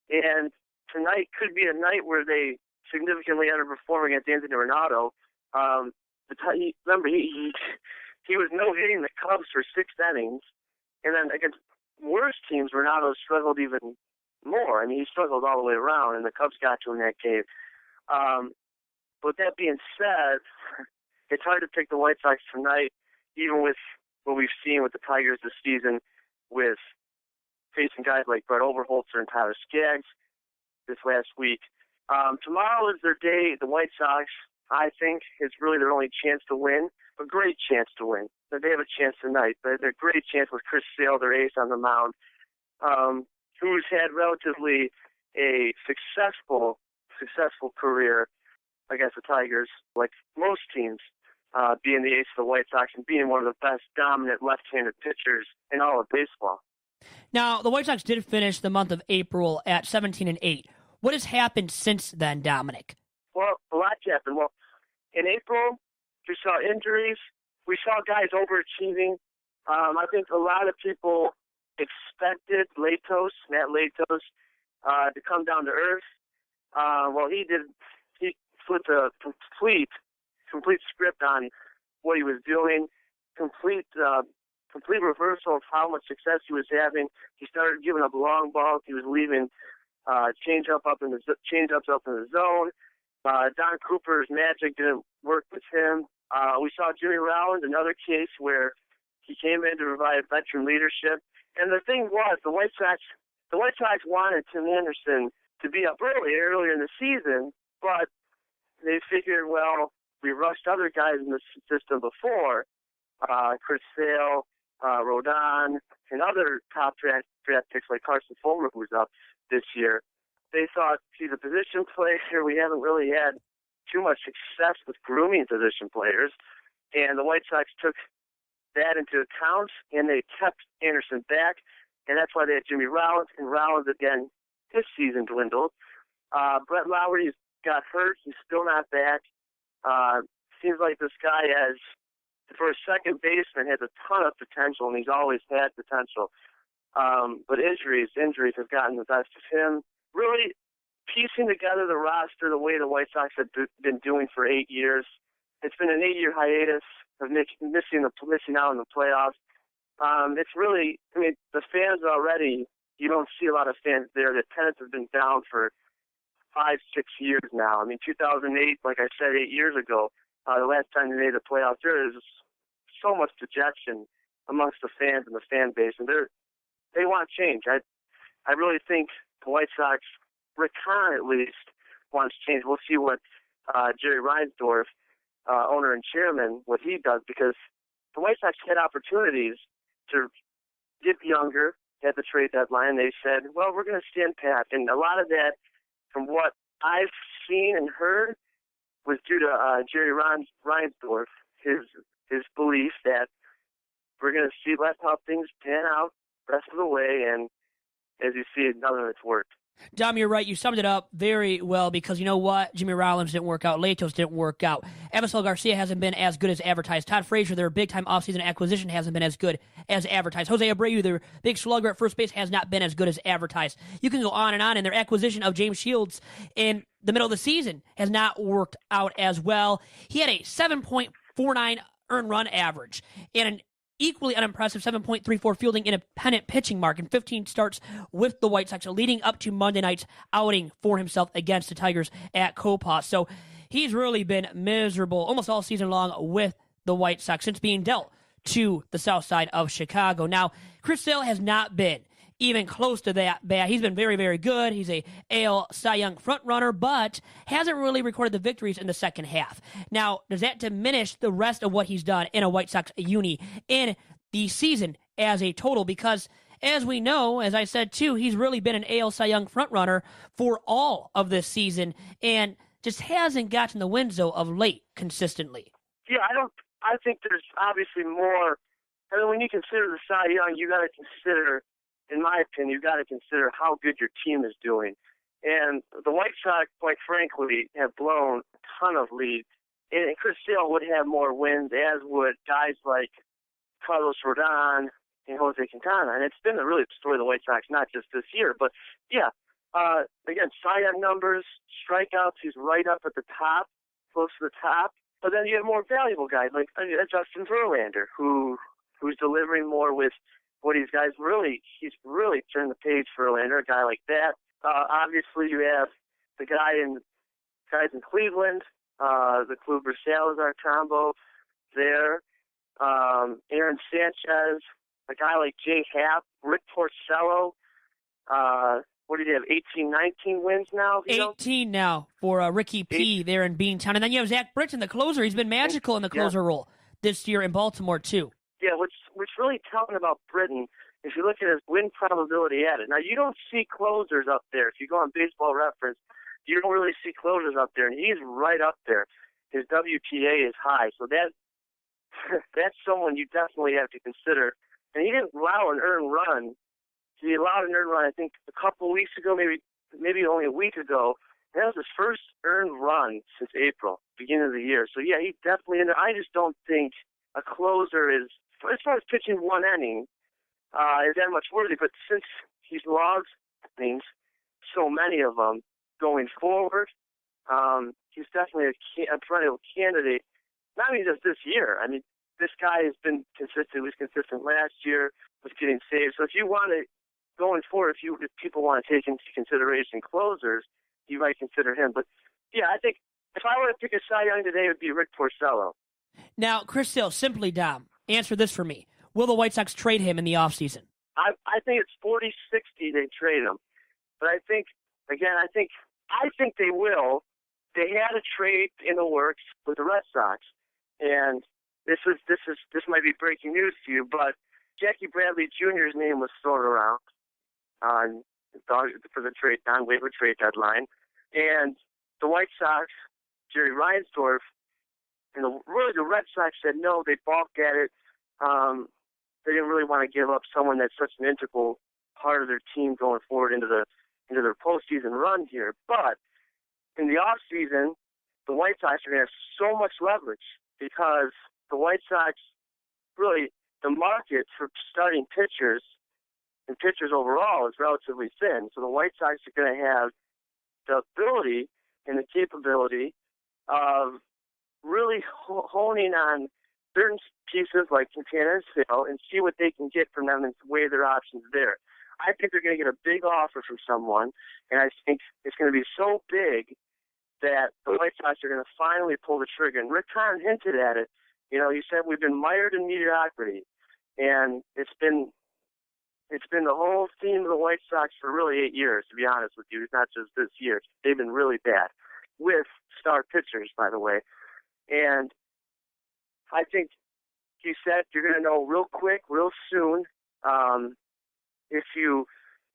Speaker 5: and tonight could be a night where they significantly underperform against Anthony Ronaldo. Remember, he was no-hitting the Cubs for 6 innings, and then against worse teams, Renato struggled even more. I mean, he struggled all the way around, and the Cubs got to him in that game. But that being said, it's hard to pick the White Sox tonight, even with what we've seen with the Tigers this season, with facing guys like Brett Overholtzer and Tyler Skaggs this last week. Tomorrow is their day. The White Sox, I think, is really their only chance to win, a great chance to win. They have a chance tonight, but they're a great chance with Chris Sale, their ace on the mound, who's had relatively a successful career against the Tigers, like most teams, being the ace of the White Sox and being one of the best dominant left-handed pitchers in all of baseball.
Speaker 3: Now, the White Sox did finish the month of April at 17-8. What has happened since then, Dominic?
Speaker 5: Well, a lot's happened. Well, in April, we saw injuries. We saw guys overachieving. I think a lot of people expected Matt Latos, to come down to earth. Well, he did. He flipped a complete script on what he was doing. Complete reversal of how much success he was having. He started giving up long balls. He was leaving changeups up in the zone. Don Cooper's magic didn't work with him. We saw Jimmy Rollins, another case where he came in to provide veteran leadership. And the thing was, the White Sox wanted Tim Anderson to be up earlier in the season, but they figured, well, we rushed other guys in the system before, Chris Sale, Rodon, and other top draft picks like Carson Fulmer, who's up this year. They thought, he's a position player. We haven't really had too much success with grooming position players. And the White Sox took that into account, and they kept Anderson back. And that's why they had Jimmy Rollins. And Rollins, again, this season dwindled. Brett Lowry got hurt. He's still not back. Seems like this guy has, for a second baseman, has a ton of potential, and he's always had potential. But injuries have gotten the best of him. Really piecing together the roster the way the White Sox have been doing for 8 years. It's been an 8-year hiatus of missing out on the playoffs. It's really, I mean, the fans already, you don't see a lot of fans there. The attendance has been down for 5-6 years now. I mean, 2008, like I said, 8 years ago, the last time they made the playoffs, there is so much dejection amongst the fans and the fan base, and they want change. I really think the White Sox, Rick Hahn at least, wants change. We'll see what Jerry Reinsdorf, owner and chairman, what he does, because the White Sox had opportunities to get younger at the trade deadline. They said, well, we're going to stand pat. And a lot of that, from what I've seen and heard, was due to Jerry Reinsdorf, his belief that we're going to see how things pan out the rest of the way, and as you see, none of it's worked.
Speaker 3: Dom, you're right. You summed it up very well because you know what? Jimmy Rollins didn't work out. Latos didn't work out. Emerson Garcia hasn't been as good as advertised. Todd Frazier, their big-time offseason acquisition, hasn't been as good as advertised. Jose Abreu, their big slugger at first base, has not been as good as advertised. You can go on, and their acquisition of James Shields in the middle of the season has not worked out as well. He had a 7.49 earned run average and an equally unimpressive 7.34 fielding independent pitching mark in 15 starts with the White Sox, leading up to Monday night's outing for himself against the Tigers at Copa. So he's really been miserable almost all season long with the White Sox since being dealt to the south side of Chicago. Now, Chris Sale has not been even close to that bad. He's been very, very good. He's a AL Cy Young front runner, but hasn't really recorded the victories in the second half. Now, does that diminish the rest of what he's done in a White Sox uni in the season as a total? Because as we know, as I said too, he's really been an AL Cy Young front runner for all of this season and just hasn't gotten the wins though of late consistently.
Speaker 5: Yeah, I think there's obviously more. I mean, when you consider the Cy Young, you got to consider, in my opinion, you've got to consider how good your team is doing. And the White Sox, quite frankly, have blown a ton of leads. And Chris Sale would have more wins, as would guys like Carlos Rodon and Jose Quintana. And it's been really the story of the White Sox, not just this year. But, yeah, again, Cy Young numbers, strikeouts, he's right up at the top, close to the top. But then you have more valuable guys like Justin Verlander, who's delivering more with what he's really turned the page for Verlander, a guy like that. Obviously, you have the guys in Cleveland, the Kluber Salazar combo there. Aaron Sanchez, a guy like Jay Happ, Rick Porcello. What did he have, 18, 19 wins now?
Speaker 3: 18 now for Ricky P. there in Beantown. And then you have Zach Britton, the closer. He's been magical in the closer role this year in Baltimore, too.
Speaker 5: Yeah, what's really telling about Britton, if you look at his win probability at it. Now, you don't see closers up there. If you go on Baseball Reference, you don't really see closers up there, and he's right up there. His WPA is high, so that's someone you definitely have to consider. And he didn't allow an earned run. He allowed an earned run, I think, a couple of weeks ago, maybe only a week ago. That was his first earned run since April, beginning of the year. So, yeah, he's definitely in there. I just don't think a closer is, as far as pitching one inning, is that much worthy. But since he's logged innings, so many of them going forward, he's definitely a perennial candidate. Not even just this year. I mean, this guy has been consistent. He was consistent last year with getting saves. So if you want to, going forward, if people want to take into consideration closers, you might consider him. But, yeah, I think if I were to pick a Cy Young today, it would be Rick Porcello.
Speaker 3: Now, Chris Sale, simply, Dom, answer this for me. Will the White Sox trade him in the offseason?
Speaker 5: I think it's 40-60 they trade him. But I think they will. They had a trade in the works with the Red Sox. And this might be breaking news to you, but Jackie Bradley Jr.'s name was thrown around for the trade non-waiver trade deadline, and the White Sox, Jerry Reinsdorf, and the Red Sox said no. They balked at it. They didn't really want to give up someone that's such an integral part of their team going forward into their postseason run here. But in the off season, the White Sox are going to have so much leverage because the White Sox, really, the market for starting pitchers and pitchers overall is relatively thin. So the White Sox are going to have the ability and the capability of really honing on certain pieces like Quintana and Sale and see what they can get from them and weigh their options there. I think they're going to get a big offer from someone, and I think it's going to be so big that the White Sox are going to finally pull the trigger. And Rick Hahn hinted at it. You know, he said we've been mired in mediocrity, and it's been the whole theme of the White Sox for really 8 years, to be honest with you. It's not just this year. They've been really bad with star pitchers, by the way. And I think he said you're going to know real quick, real soon,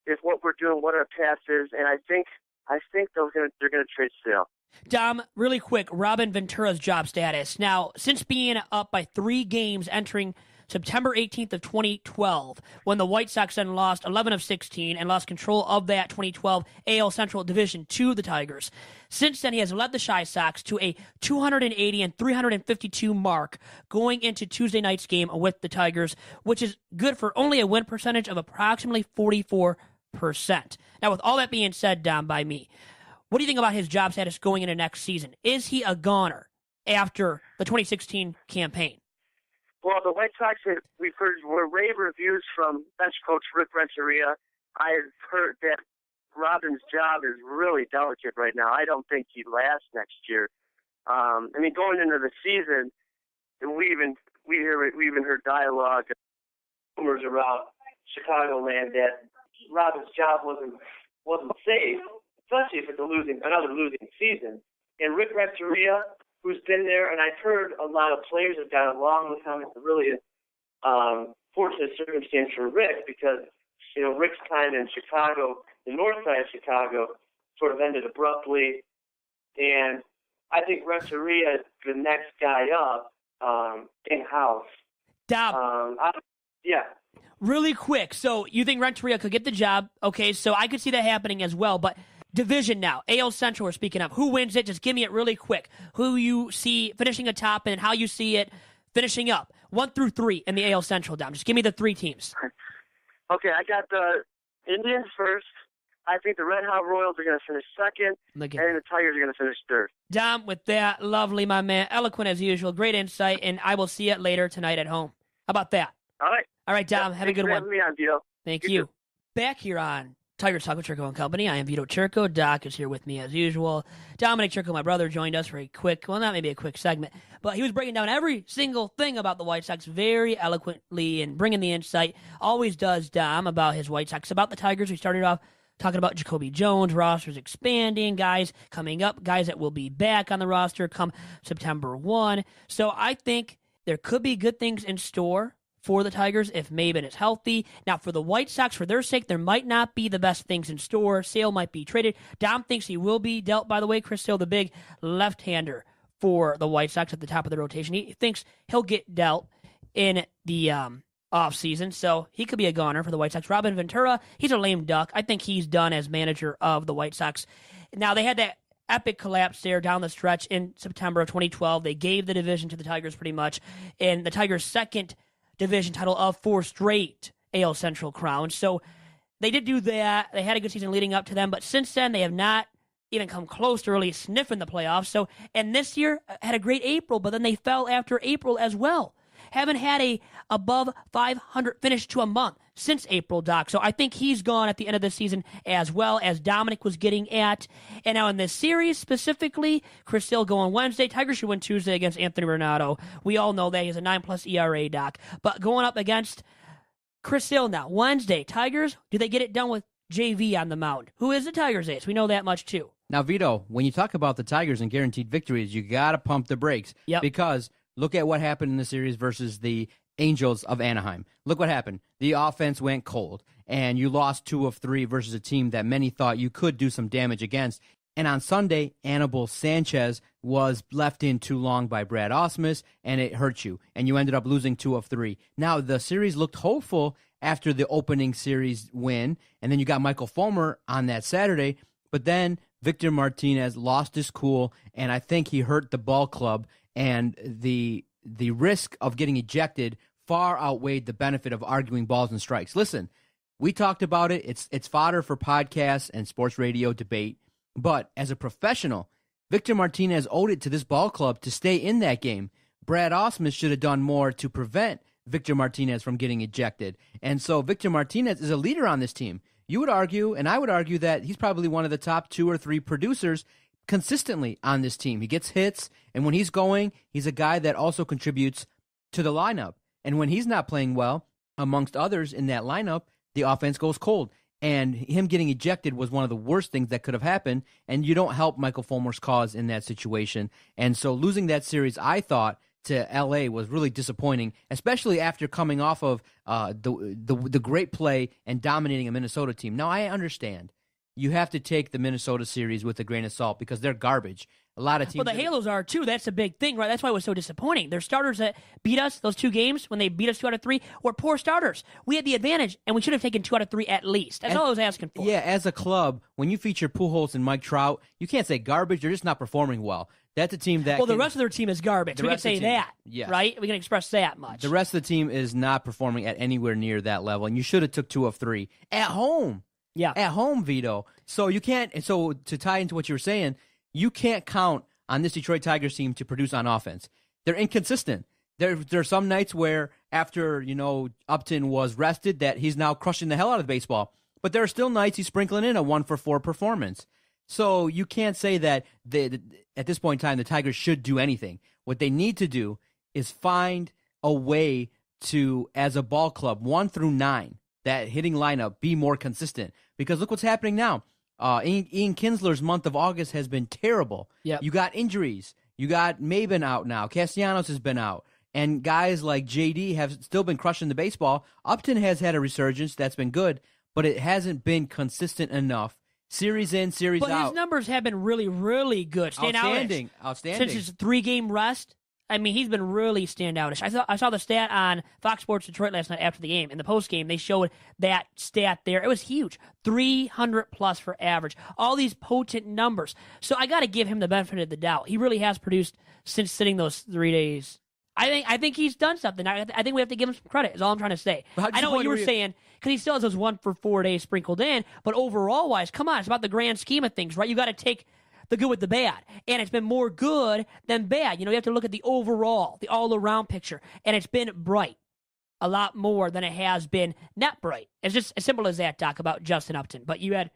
Speaker 5: if what we're doing, what our path is. And I think they're going to trade Sale.
Speaker 3: Dom, really quick, Robin Ventura's job status. Now, since being up by 3 games entering September 18th of 2012, when the White Sox then lost 11 of 16 and lost control of that 2012 AL Central Division to the Tigers. Since then, he has led the Chi Sox to a 280 and 352 mark going into Tuesday night's game with the Tigers, which is good for only a win percentage of approximately 44%. Now, with all that being said, Dom, by me, what do you think about his job status going into next season? Is he a goner after the 2016 campaign?
Speaker 5: Well, the White Sox, we've heard rave reviews from bench coach Rick Renteria. I've heard that Robin's job is really delicate right now. I don't think he lasts next year. I mean, going into the season, and we even heard dialogue, rumors around Chicagoland that Robin's job wasn't safe, especially if it's another losing season. And Rick Renteria, who's been there, and I've heard a lot of players have gotten along with him. It's a really fortunate circumstance for Rick because, you know, Rick's time in Chicago, the north side of Chicago, sort of ended abruptly. And I think Renteria is the next guy up in-house.
Speaker 3: Dom.
Speaker 5: Yeah.
Speaker 3: Really quick, so you think Renteria could get the job? Okay, so I could see that happening as well, but division now, AL Central we're speaking of. Who wins it? Just give me it really quick. Who you see finishing atop and how you see it finishing up. 1 through 3 in the AL Central, Dom. Just give me the 3 teams.
Speaker 5: Okay, I got the Indians first. I think the Red Hot Royals are going to finish second, and the Tigers are going to finish third.
Speaker 3: Dom, with that, lovely, my man. Eloquent as usual. Great insight, and I will see you later tonight at home. How about that?
Speaker 5: All right,
Speaker 3: Dom. Have a good one.
Speaker 5: Thanks for having me on, Vito.
Speaker 3: Thank you. Back here on Tigers Talk with Chirco and Company. I am Vito Chirco. Doc is here with me as usual. Dominic Chirco, my brother, joined us for a quick, well, not maybe a quick segment, but he was breaking down every single thing about the White Sox very eloquently and bringing the insight. Always does, Dom, about his White Sox. About the Tigers, we started off talking about Jacoby Jones, rosters expanding, guys coming up, guys that will be back on the roster come September 1. So I think there could be good things in store for the Tigers if Maybin is healthy. Now, for the White Sox, for their sake, there might not be the best things in store. Sale might be traded. Dom thinks he will be dealt, by the way. Chris Sale, the big left-hander for the White Sox at the top of the rotation. He thinks he'll get dealt in the offseason, so he could be a goner for the White Sox. Robin Ventura, he's a lame duck. I think he's done as manager of the White Sox. Now, they had that epic collapse there down the stretch in September of 2012. They gave the division to the Tigers pretty much, and the Tigers' second division title of 4 straight AL Central crowns. So they did do that. They had a good season leading up to them, but since then they have not even come close to really sniffing the playoffs. So, and this year had a great April, but then they fell after April as well. Haven't had a above 500 finish to a month since April, Doc. So I think he's gone at the end of the season as well, as Dominic was getting at. And now in this series specifically, Chris Sale going Wednesday. Tigers should win Tuesday against Anthony Renato. We all know that. He has a 9+ ERA, Doc. But going up against Chris Sale now, Wednesday. Tigers, do they get it done with JV on the mound? Who is the Tigers' ace? We know that much too.
Speaker 4: Now, Vito, when you talk about the Tigers and guaranteed victories, you got to pump the brakes.
Speaker 3: Yep.
Speaker 4: Because look at what happened in the series versus the Angels of Anaheim. Look what happened. The offense went cold, and you lost 2 of 3 versus a team that many thought you could do some damage against. And on Sunday, Anibal Sanchez was left in too long by Brad Ausmus, and it hurt you, and you ended up losing 2 of 3. Now, the series looked hopeful after the opening series win, and then you got Michael Fulmer on that Saturday, but then Victor Martinez lost his cool, and I think he hurt the ball club, and the risk of getting ejected far outweighed the benefit of arguing balls and strikes. Listen, we talked about it. It's fodder for podcasts and sports radio debate. But as a professional, Victor Martinez owed it to this ball club to stay in that game. Brad Ausmus should have done more to prevent Victor Martinez from getting ejected. And so Victor Martinez is a leader on this team. You would argue, and I would argue, that he's probably one of the top 2 or 3 producers consistently on this team. He gets hits, and when he's going, he's a guy that also contributes to the lineup. And when he's not playing well, amongst others in that lineup, the offense goes cold. And him getting ejected was one of the worst things that could have happened, and you don't help Michael Fulmer's cause in that situation. And so losing that series, I thought, to L.A. was really disappointing, especially after coming off of the great play and dominating a Minnesota team. Now, I understand you have to take the Minnesota series with a grain of salt because they're garbage. A lot of teams.
Speaker 3: Well, the Halos are too. That's a big thing, right? That's why it was so disappointing. Their starters that beat us those 2 games when they beat us 2 out of 3 were poor starters. We had the advantage, and we should have taken 2 out of 3 at least. That's all I was asking for.
Speaker 4: Yeah, as a club, when you feature Pujols and Mike Trout, you can't say garbage. They're just not performing well. That's a team that.
Speaker 3: Well, the rest of their team is garbage. We can say that,
Speaker 4: yes.
Speaker 3: Right? We can express that much.
Speaker 4: The rest of the team is not performing at anywhere near that level, and you should have took 2 of 3 at home.
Speaker 3: Yeah,
Speaker 4: at home, Vito. So you can't. And so to tie into what you were saying, you can't count on this Detroit Tigers team to produce on offense. They're inconsistent. There are some nights where after, Upton was rested that he's now crushing the hell out of the baseball. But there are still nights he's sprinkling in a 1-for-4 performance. So you can't say that at this point in time the Tigers should do anything. What they need to do is find a way to, as a ball club, 1 through 9, that hitting lineup be more consistent. Because look what's happening now. Ian Kinsler's month of August has been terrible.
Speaker 3: Yep.
Speaker 4: You got injuries. You got Maybin out now. Castellanos has been out. And guys like JD have still been crushing the baseball. Upton has had a resurgence. That's been good. But it hasn't been consistent enough. Series in, series out.
Speaker 3: But his numbers have been really, really good.
Speaker 4: Outstanding.
Speaker 3: Since his 3-game rest, I mean, he's been really standoutish. I saw the stat on Fox Sports Detroit last night after the game. In the post game, they showed that stat there. It was huge, 300+ for average. All these potent numbers. So I got to give him the benefit of the doubt. He really has produced since sitting those 3 days. I think he's done something. I think we have to give him some credit. Is all I'm trying to say. I know what you were saying. because he still has those 1 for 4 days sprinkled in. But overall wise, come on, it's about the grand scheme of things, right? You got to take the good with the bad. And it's been more good than bad. You have to look at the overall, the all-around picture. And it's been bright. A lot more than it has been not bright. It's just as simple as that, Doc, about Justin Upton. But you had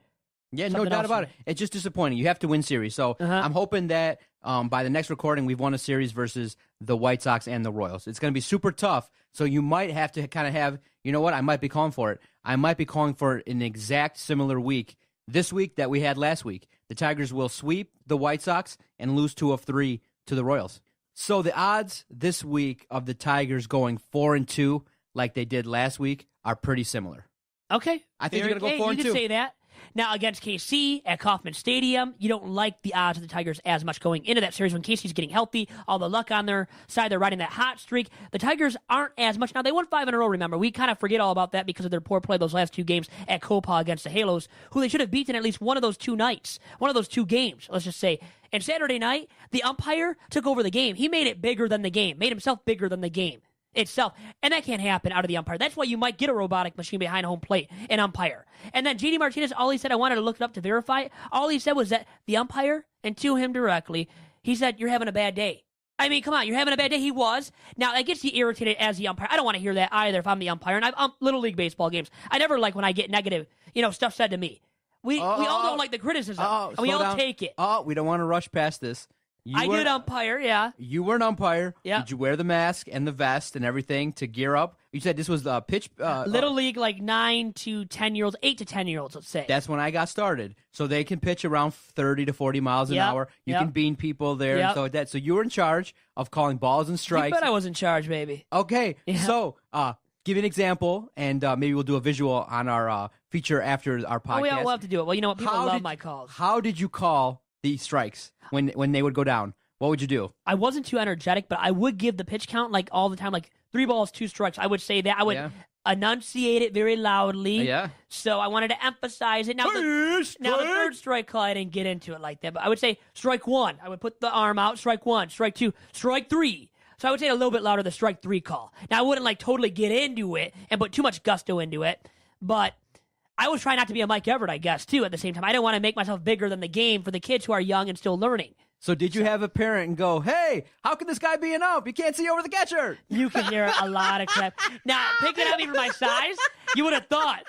Speaker 4: no doubt about it. It's just disappointing. You have to win series. So I'm hoping that by the next recording, we've won a series versus the White Sox and the Royals. It's going to be super tough. So you might have to kind of have, you know what, I might be calling for it. I might be calling for an exact similar week this week that we had last week. The Tigers will sweep the White Sox and lose 2 of 3 to the Royals. So the odds this week of the Tigers going 4-2 like they did last week are pretty similar.
Speaker 3: Okay.
Speaker 4: I think they're going to go 4-2.
Speaker 3: You can say that. Now, against KC at Kauffman Stadium, you don't like the odds of the Tigers as much going into that series when KC's getting healthy, all the luck on their side, they're riding that hot streak. The Tigers aren't as much. Now, they won 5 in a row, remember. We kind of forget all about that because of their poor play those last 2 games at Copa against the Halos, who they should have beaten at least one of those 2 nights, one of those 2 games, let's just say. And Saturday night, the umpire took over the game. He made it bigger than the game, made himself bigger than the game itself. And that can't happen out of the umpire. That's why you might get a robotic machine behind home plate, an umpire. And then JD Martinez, all he said, I wanted to look it up to verify it. All he said was that the umpire, and to him directly, he said, you're having a bad day. I mean, come on, you're having a bad day. He was. Now, that gets you irritated as the umpire. I don't want to hear that either if I'm the umpire. And I've Little League baseball games. I never like when I get negative, stuff said to me. We all don't like the criticism. And we all take it.
Speaker 4: We don't want to rush past this.
Speaker 3: I did umpire, yeah.
Speaker 4: You were an umpire.
Speaker 3: Yeah.
Speaker 4: Did you wear the mask and the vest and everything to gear up? You said this was the pitch.
Speaker 3: Little League, like 9 to 10-year-olds, 8 to 10-year-olds, let's say.
Speaker 4: That's when I got started. So they can pitch around 30 to 40 miles an hour. You can bean people there and stuff like that. So you were in charge of calling balls and strikes.
Speaker 3: You bet I was in charge, baby.
Speaker 4: Okay. Yeah. So give you an example, and maybe we'll do a visual on our feature after our podcast.
Speaker 3: We'll have to do it. Well, you know what? People love my calls.
Speaker 4: How did you call the strikes when they would go down? What would you do?
Speaker 3: I wasn't too energetic, but I would give the pitch count like all the time, like 3 balls, 2 strikes. I would say that. I would enunciate it very loudly.
Speaker 4: Yeah.
Speaker 3: So I wanted to emphasize it. Now, the 3rd strike call, I didn't get into it like that, but I would say strike 1. I would put the arm out, strike 1, strike 2, strike 3. So I would say it a little bit louder, the strike 3 call. Now, I wouldn't totally get into it and put too much gusto into it, but I was trying not to be a Mike Everett, I guess, too, at the same time. I didn't want to make myself bigger than the game for the kids who are young and still learning.
Speaker 4: So did you have a parent and go, hey, how can this guy be an ump? You can't see over the catcher.
Speaker 3: You can hear a lot of crap. Now, picking on me for my size, you would have thought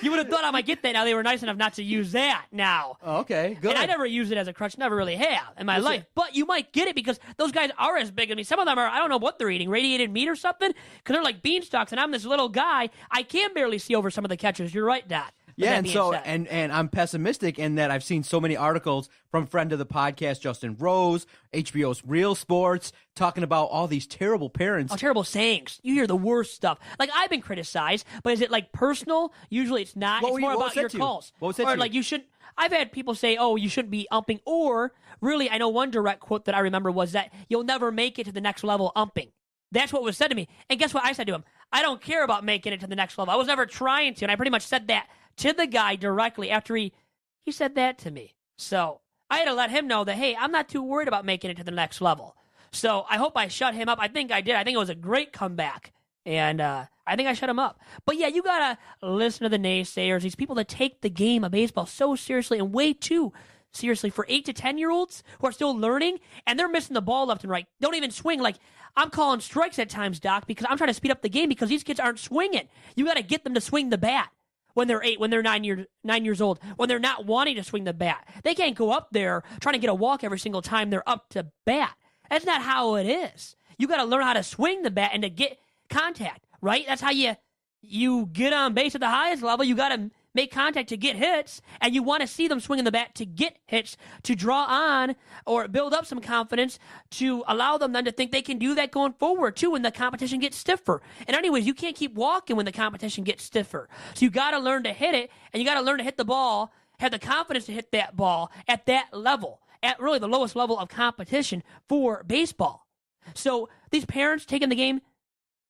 Speaker 3: I might get that. Now, they were nice enough not to use that now.
Speaker 4: Okay, good.
Speaker 3: And I never used it as a crutch, never really have in my life. But you might get it because those guys are as big as me. Some of them are, I don't know what they're eating, radiated meat or something, because they're like beanstalks, and I'm this little guy. I can barely see over some of the catchers. You're right, Dot.
Speaker 4: Yeah, and so and I'm pessimistic in that I've seen so many articles from friend of the podcast, Justin Rose, HBO's Real Sports, talking about all these terrible parents.
Speaker 3: Oh, terrible sayings. You hear the worst stuff. Like, I've been criticized, but is it personal? Usually it's not. It's more about your calls.
Speaker 4: What was that to you?
Speaker 3: You shouldn't. I've had people say, oh, you shouldn't be umping. Or, really, I know one direct quote that I remember was that you'll never make it to the next level umping. That's what was said to me. And guess what I said to him? I don't care about making it to the next level. I was never trying to, and I pretty much said that to the guy directly after he said that to me. So I had to let him know that, hey, I'm not too worried about making it to the next level. So I hope I shut him up. I think I did. I think it was a great comeback. And I think I shut him up. But yeah, you got to listen to the naysayers, these people that take the game of baseball so seriously and way too seriously for 8 to 10-year-olds who are still learning, and they're missing the ball left and right. Don't even swing. I'm calling strikes at times, Doc, because I'm trying to speed up the game because these kids aren't swinging. You got to get them to swing the bat. When they're 8, when they're 9 years old, when they're not wanting to swing the bat. They can't go up there trying to get a walk every single time they're up to bat. That's not how it is. You got to learn how to swing the bat and to get contact, right? That's how you get on base at the highest level. You got to make contact to get hits, and you want to see them swinging the bat to get hits, to draw on or build up some confidence, to allow them then to think they can do that going forward, too, when the competition gets stiffer. And anyways, you can't keep walking when the competition gets stiffer. So you got to learn to hit it, and you got to learn to hit the ball, have the confidence to hit that ball at that level, at really the lowest level of competition for baseball. So these parents taking the game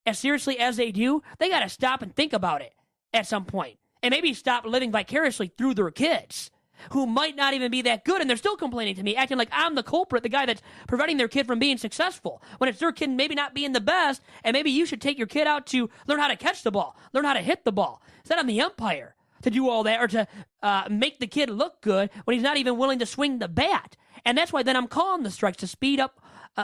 Speaker 3: as seriously as they do, they got to stop and think about it at some point. And maybe stop living vicariously through their kids. who might not even be that good, and they're still complaining to me, acting like I'm the culprit, the guy that's preventing their kid from being successful, when it's their kid maybe not being the best, and maybe you should take your kid out to learn how to catch the ball, learn how to hit the ball. It's not on the umpire to do all that or to make the kid look good when he's not even willing to swing the bat. And that's why then I'm calling the strikes to speed up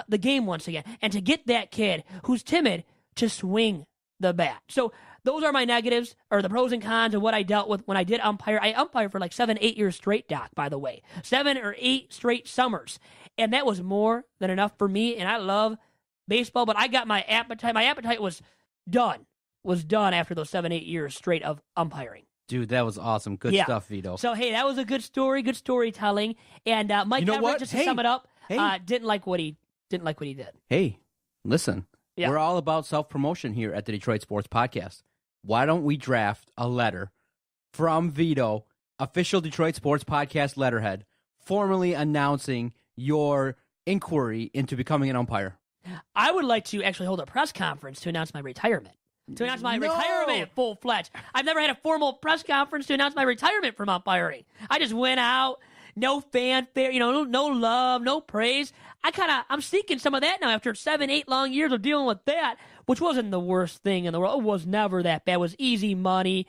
Speaker 3: the game once again and to get that kid who's timid to swing the bat. So those are my negatives, or the pros and cons of what I dealt with when I did umpire. I umpired for like 7-8 years straight, Doc, by the way. 7 or 8 straight summers. And that was more than enough for me, and I love baseball, but I got my appetite. My appetite was done after those 7-8 years straight of umpiring.
Speaker 4: Dude, that was awesome. Good stuff, Vito.
Speaker 3: So, hey, that was a good story, good storytelling. And Mike Everett, just to sum it up, didn't like what he did.
Speaker 4: Hey, listen. Yeah. We're all about self-promotion here at the Detroit Sports Podcast. Why don't we draft a letter from Vito, official Detroit Sports Podcast letterhead, formally announcing your inquiry into becoming an umpire?
Speaker 3: I would like to actually hold a press conference to announce my retirement. Retirement full-fledged. I've never had a formal press conference to announce my retirement from umpiring. I just went out, no fanfare, no love, no praise. I'm seeking some of that now after 7-8 long years of dealing with that, which wasn't the worst thing in the world. It was never that bad. It was easy money.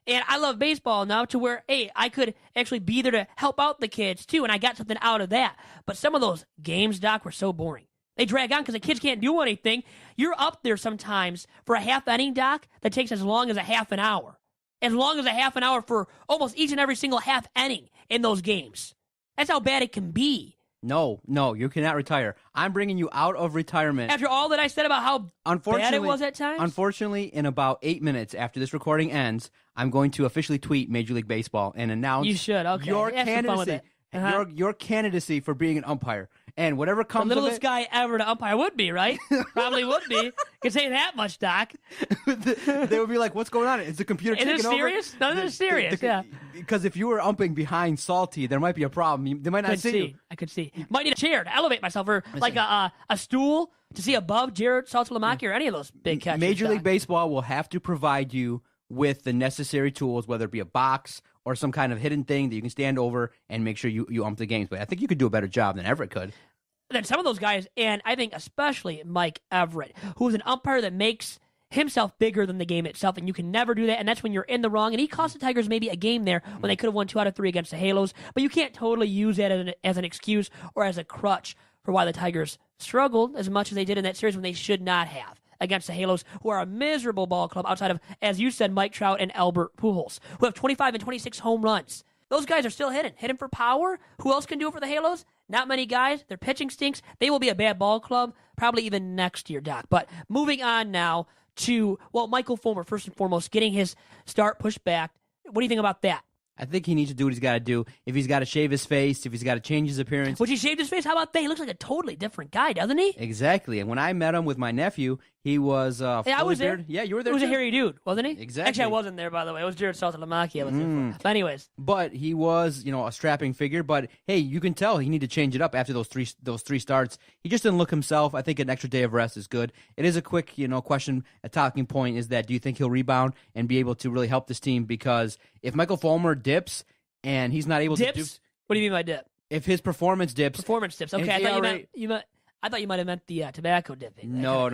Speaker 3: And I love baseball now to where, hey, I could actually be there to help out the kids too, and I got something out of that. But some of those games, Doc, were so boring. They drag on because the kids can't do anything. You're up there sometimes for a half inning, Doc, that takes as long as a half an hour. As long as a half an hour for almost each and every single half inning in those games. That's how bad it can be.
Speaker 4: No, you cannot retire. I'm bringing you out of retirement.
Speaker 3: After all that I said about how bad it was at times?
Speaker 4: Unfortunately, in about 8 minutes after this recording ends, I'm going to officially tweet Major League Baseball and announce your candidacy. Your candidacy for being an umpire. And whatever comes
Speaker 3: the
Speaker 4: of it...
Speaker 3: The littlest guy ever to umpire would be, right? Probably would be. Can say that much, Doc.
Speaker 4: They would be like, what's going on? Is the computer taking over?
Speaker 3: Is it serious? No, this is serious, yeah.
Speaker 4: Because if you were umping behind Salty, there might be a problem. They might not see you.
Speaker 3: I could see. Might need a chair to elevate myself, or like a stool to see above Jared Saltalamacchia or any of those big catchers.
Speaker 4: Major League Baseball will have to provide you with the necessary tools, whether it be a box or some kind of hidden thing that you can stand over and make sure you ump the games. But I think you could do a better job than Everett could.
Speaker 3: Than some of those guys, and I think especially Mike Everett, who is an umpire that makes himself bigger than the game itself, and you can never do that, and that's when you're in the wrong. And he cost the Tigers maybe a game there when they could have won 2 out of 3 against the Halos, but you can't totally use that as an excuse or as a crutch for why the Tigers struggled as much as they did in that series when they should not have against the Halos, who are a miserable ball club outside of, as you said, Mike Trout and Albert Pujols, who have 25 and 26 home runs. Those guys are still hitting for power. Who else can do it for the Halos? Not many guys. Their pitching stinks. They will be a bad ball club probably even next year, Doc. But moving on now to, Michael Fulmer, first and foremost, getting his start pushed back. What do you think about that?
Speaker 4: I think he needs to do what he's got to do. If he's got to shave his face, if he's got to change his appearance.
Speaker 3: Would he shave his face? How about that? He looks like a totally different guy, doesn't he?
Speaker 4: Exactly. And when I met him with my nephew, he was
Speaker 3: I was there.
Speaker 4: Yeah, you were there.
Speaker 3: He was
Speaker 4: too.
Speaker 3: a hairy dude, wasn't he?
Speaker 4: Exactly.
Speaker 3: Actually, I wasn't there, by the way. It was Jared Saltalamacchia I was there for. But anyways.
Speaker 4: But he was, a strapping figure. But hey, you can tell he needed to change it up after those three starts. He just didn't look himself. I think an extra day of rest is good. It is a quick, question. A talking point is that do you think he'll rebound and be able to really help this team? Because if Michael Fulmer dips and he's not able to do.
Speaker 3: What do you mean by dip?
Speaker 4: If his performance dips.
Speaker 3: Okay, I thought you might have meant the tobacco dipping.
Speaker 4: No.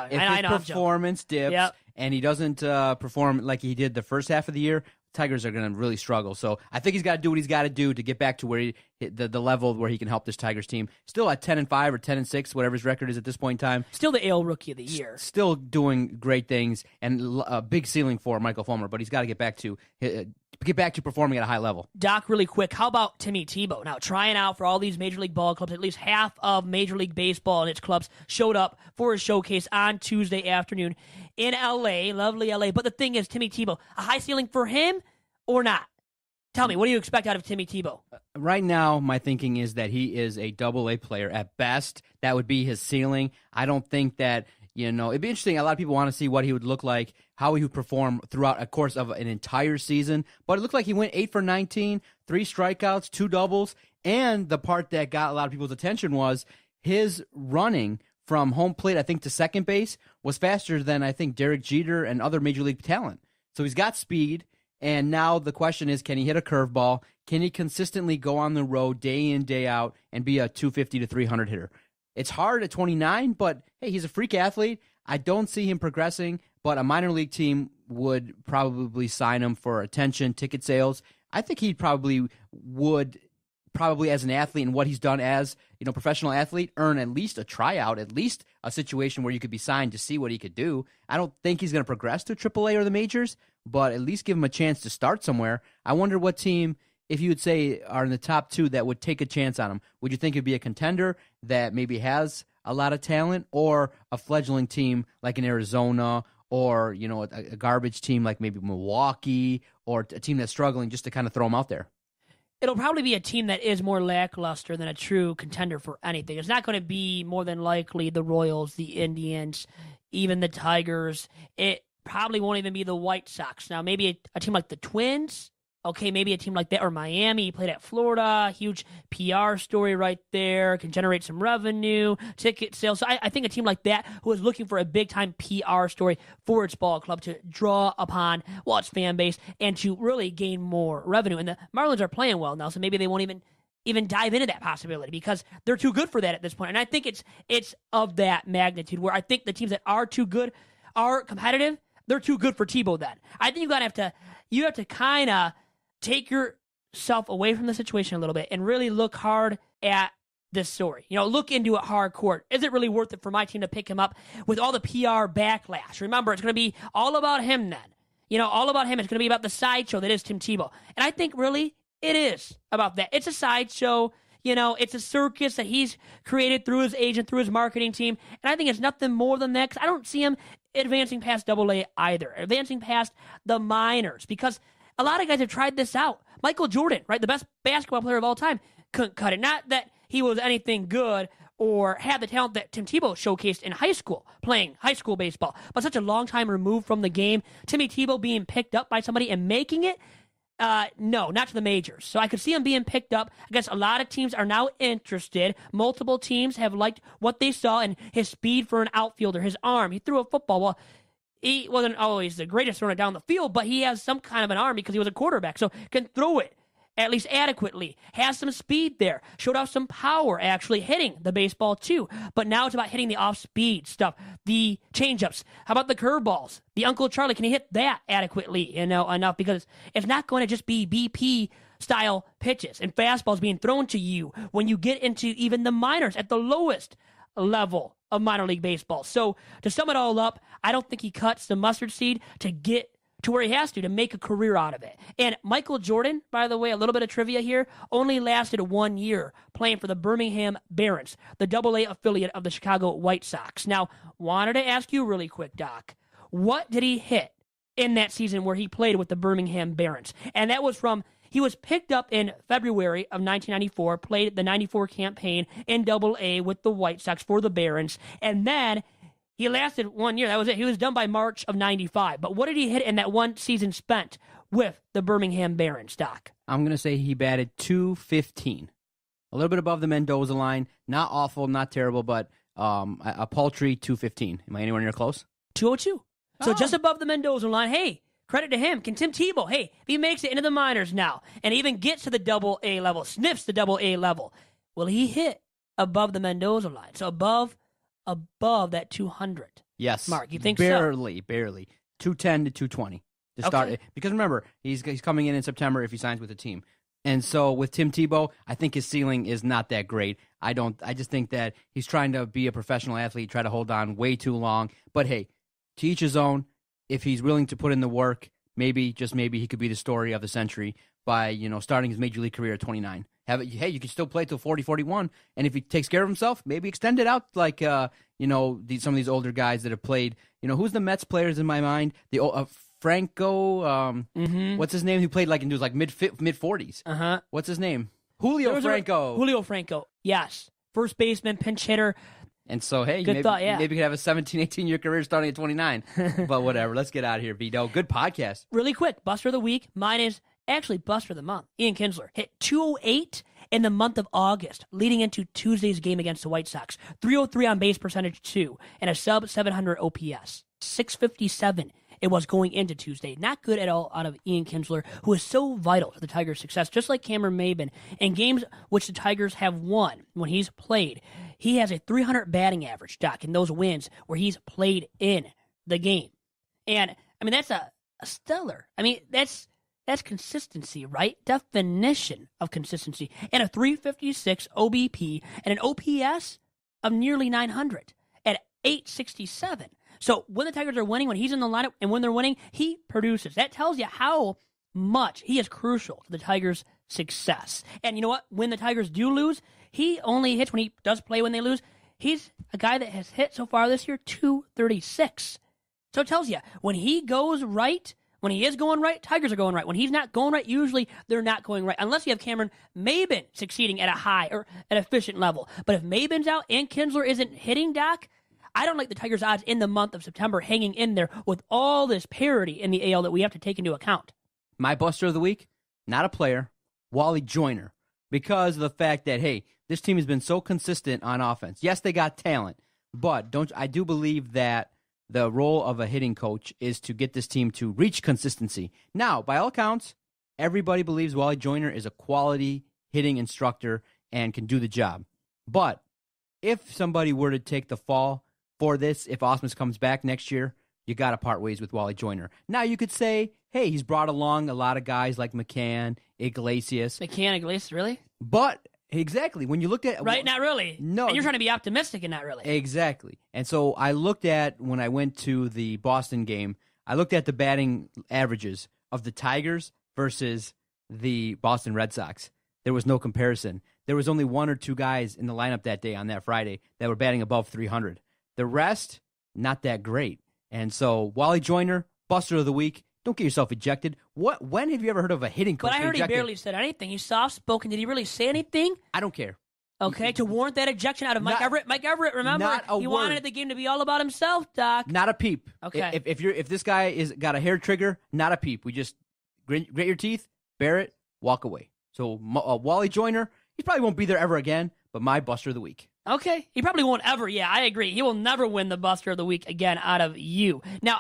Speaker 4: If his performance dips and he doesn't perform like he did the first half of the year, Tigers are going to really struggle. So I think he's got to do what he's got to do to get back to where the level where he can help this Tigers team. Still at 10-5 or 10-6, whatever his record is at this point in time.
Speaker 3: Still the AL Rookie of the Year.
Speaker 4: Still doing great things and a big ceiling for Michael Fulmer, but he's got to get back to performing at a high level.
Speaker 3: Doc, really quick, how about Timmy Tebow? Now, trying out for all these Major League ball clubs, at least half of Major League Baseball and its clubs showed up for his showcase on Tuesday afternoon in L.A., lovely L.A. But the thing is, Timmy Tebow, a high ceiling for him or not? Tell me, what do you expect out of Timmy Tebow?
Speaker 4: Right now, my thinking is that he is a double-A player at best. That would be his ceiling. I don't think that, it'd be interesting. A lot of people want to see what he would look like, how he would perform throughout a course of an entire season. But it looked like he went 8 for 19, 3 strikeouts, 2 doubles. And the part that got a lot of people's attention was his running from home plate, I think, to second base was faster than, I think, Derek Jeter and other Major League talent. So he's got speed. And now the question is, can he hit a curveball? Can he consistently go on the road day in, day out and be a 250 to 300 hitter? It's hard at 29, but hey, he's a freak athlete. I don't see him progressing, but a minor league team would probably sign him for attention, ticket sales. I think he probably as an athlete and what he's done as, professional athlete, earn at least a tryout, at least a situation where you could be signed to see what he could do. I don't think he's going to progress to AAA or the majors, but at least give him a chance to start somewhere. I wonder what team, if you would say, are in the top 2 that would take a chance on him. Would you think it'd be a contender that maybe has a lot of talent, or a fledgling team like in Arizona, or a garbage team like maybe Milwaukee, or a team that's struggling, just to kind of throw him out there?
Speaker 3: It'll probably be a team that is more lackluster than a true contender for anything. It's not going to be more than likely the Royals, the Indians, even the Tigers. It probably won't even be the White Sox. Now, maybe a team like the Twins. Okay, maybe a team like that, or Miami. He played at Florida. Huge PR story right there. Can generate some revenue, ticket sales. So I think a team like that, who is looking for a big-time PR story for its ball club to draw upon, its fan base, and to really gain more revenue. And the Marlins are playing well now, so maybe they won't even dive into that possibility because they're too good for that at this point. And I think it's of that magnitude where I think the teams that are too good, are competitive, they're too good for Tebow then. I think you have to kind of take yourself away from the situation a little bit and really look hard at this story. Look into it hardcore. Is it really worth it for my team to pick him up with all the PR backlash? Remember, it's going to be all about him then. All about him. It's going to be about the sideshow that is Tim Tebow. And I think really it is about that. It's a sideshow. It's a circus that he's created through his agent, through his marketing team. And I think it's nothing more than that because I don't see him advancing past AA either, advancing past the minors, because a lot of guys have tried this out. Michael Jordan, right, the best basketball player of all time, couldn't cut it. Not that he was anything good or had the talent that Tim Tebow showcased in high school, playing high school baseball, but such a long time removed from the game. Timmy Tebow being picked up by somebody and making it, no, not to the majors. So I could see him being picked up. I guess a lot of teams are now interested. Multiple teams have liked what they saw and his speed for an outfielder, his arm. He threw a football. Well, he wasn't always the greatest runner down the field, but he has some kind of an arm because he was a quarterback, so can throw it at least adequately, has some speed there, showed off some power actually hitting the baseball too. But now it's about hitting the off-speed stuff, the changeups. How about the curveballs? The Uncle Charlie, can he hit that adequately enough? Because it's not going to just be BP-style pitches and fastballs being thrown to you when you get into even the minors at the lowest level of minor league baseball. So to sum it all up, I don't think he cuts the mustard seed to get to where he has to make a career out of it. And Michael Jordan, by the way, a little bit of trivia here, only lasted 1 year playing for the Birmingham Barons, the AA affiliate of the Chicago White Sox. Now, wanted to ask you really quick, Doc, what did he hit in that season where he played with the Birmingham Barons? And that was he was picked up in February of 1994, played the 94 campaign in AA with the White Sox for the Barons, and then he lasted 1 year. That was it. He was done by March of 95. But what did he hit in that one season spent with the Birmingham Barons, Doc?
Speaker 4: I'm going to say he batted .215. A little bit above the Mendoza line. Not awful, not terrible, but a paltry .215. Am I anywhere near close?
Speaker 3: .202. So just above the Mendoza line. Hey, credit to him. Can Tim Tebow, hey, if he makes it into the minors now and even gets to the AA level, sniffs the AA level, will he hit above the Mendoza line? So above that 200 mark. You think
Speaker 4: barely 210 to 220 to start, because remember, he's coming in September if he signs with the team. And so with Tim Tebow, I think his ceiling is not that great. I just think that he's trying to be a professional athlete, try to hold on way too long. But hey, to each his own. If he's willing to put in the work, maybe, just maybe, he could be the story of the century by, starting his major league career at 29. Hey, you can still play till 40, 41, and if he takes care of himself, maybe extend it out like, some of these older guys that have played. Who's the Mets players in my mind? The Franco, what's his name? Who played like mid-40s. What's his name? Julio Franco.
Speaker 3: Yes. First baseman, pinch hitter.
Speaker 4: And so, hey, maybe you could have a 17, 18-year career starting at 29. But whatever. Let's get out of here, Vito. Good podcast.
Speaker 3: Really quick, Buster of the Week. Mine is actually Buster of the Month. Ian Kinsler hit 208 in the month of August, leading into Tuesday's game against the White Sox. 303 on base percentage, too, and a sub-700 OPS. 657 it was going into Tuesday. Not good at all out of Ian Kinsler, who is so vital to the Tigers' success, just like Cameron Maybin. In games which the Tigers have won when he's played, he has a 300 batting average, Doc, in those wins where he's played in the game. And, I mean, that's a stellar. I mean, that's consistency, right? Definition of consistency. And a 356 OBP and an OPS of nearly 900 at 867. So when the Tigers are winning, when he's in the lineup and when they're winning, he produces. That tells you how much he is crucial to the Tigers' success. And you know what? When the Tigers do lose, he only hits when he does play when they lose. He's a guy that has hit so far this year 236. So it tells you when he goes right, when he is going right, Tigers are going right. When he's not going right, usually they're not going right. Unless you have Cameron Maybin succeeding at a high or an efficient level. But if Maybin's out and Kinsler isn't hitting, Doc, I don't like the Tigers' odds in the month of September hanging in there with all this parity in the AL that we have to take into account.
Speaker 4: My buster of the week, not a player, Wally Joyner. Because of the fact that, hey, this team has been so consistent on offense. Yes, they got talent, but I do believe that the role of a hitting coach is to get this team to reach consistency. Now, by all accounts, everybody believes Wally Joyner is a quality hitting instructor and can do the job. But if somebody were to take the fall for this, if Osmus comes back next year, you got to part ways with Wally Joyner. Now, you could say, hey, he's brought along a lot of guys like McCann, Iglesias.
Speaker 3: Iglesias, really?
Speaker 4: But exactly, when you looked at
Speaker 3: right, not really.
Speaker 4: No,
Speaker 3: and you're trying to be optimistic and not really.
Speaker 4: Exactly. And so I looked at, when I went to the Boston game, I looked at the batting averages of the Tigers versus the Boston Red Sox. There was no comparison. There was only one or two guys in the lineup that day on that Friday that were batting above 300. The rest, not that great. And so Wally Joyner, buster of the week. Don't get yourself ejected. When have you ever heard of a hitting coach?
Speaker 3: But I heard
Speaker 4: ejected?
Speaker 3: He barely said anything. He's soft-spoken. Did he really say anything?
Speaker 4: I don't care.
Speaker 3: Okay, to warrant that ejection out of Mike Everett. Mike Everett, remember, he wanted the game to be all about himself, Doc.
Speaker 4: Not a peep.
Speaker 3: Okay.
Speaker 4: If this guy is got a hair trigger, not a peep. We just grit your teeth, bear it, walk away. So Wally Joyner, he probably won't be there ever again, but my buster of the week.
Speaker 3: Okay. He probably won't ever. Yeah, I agree. He will never win the Buster of the Week again out of you. Now,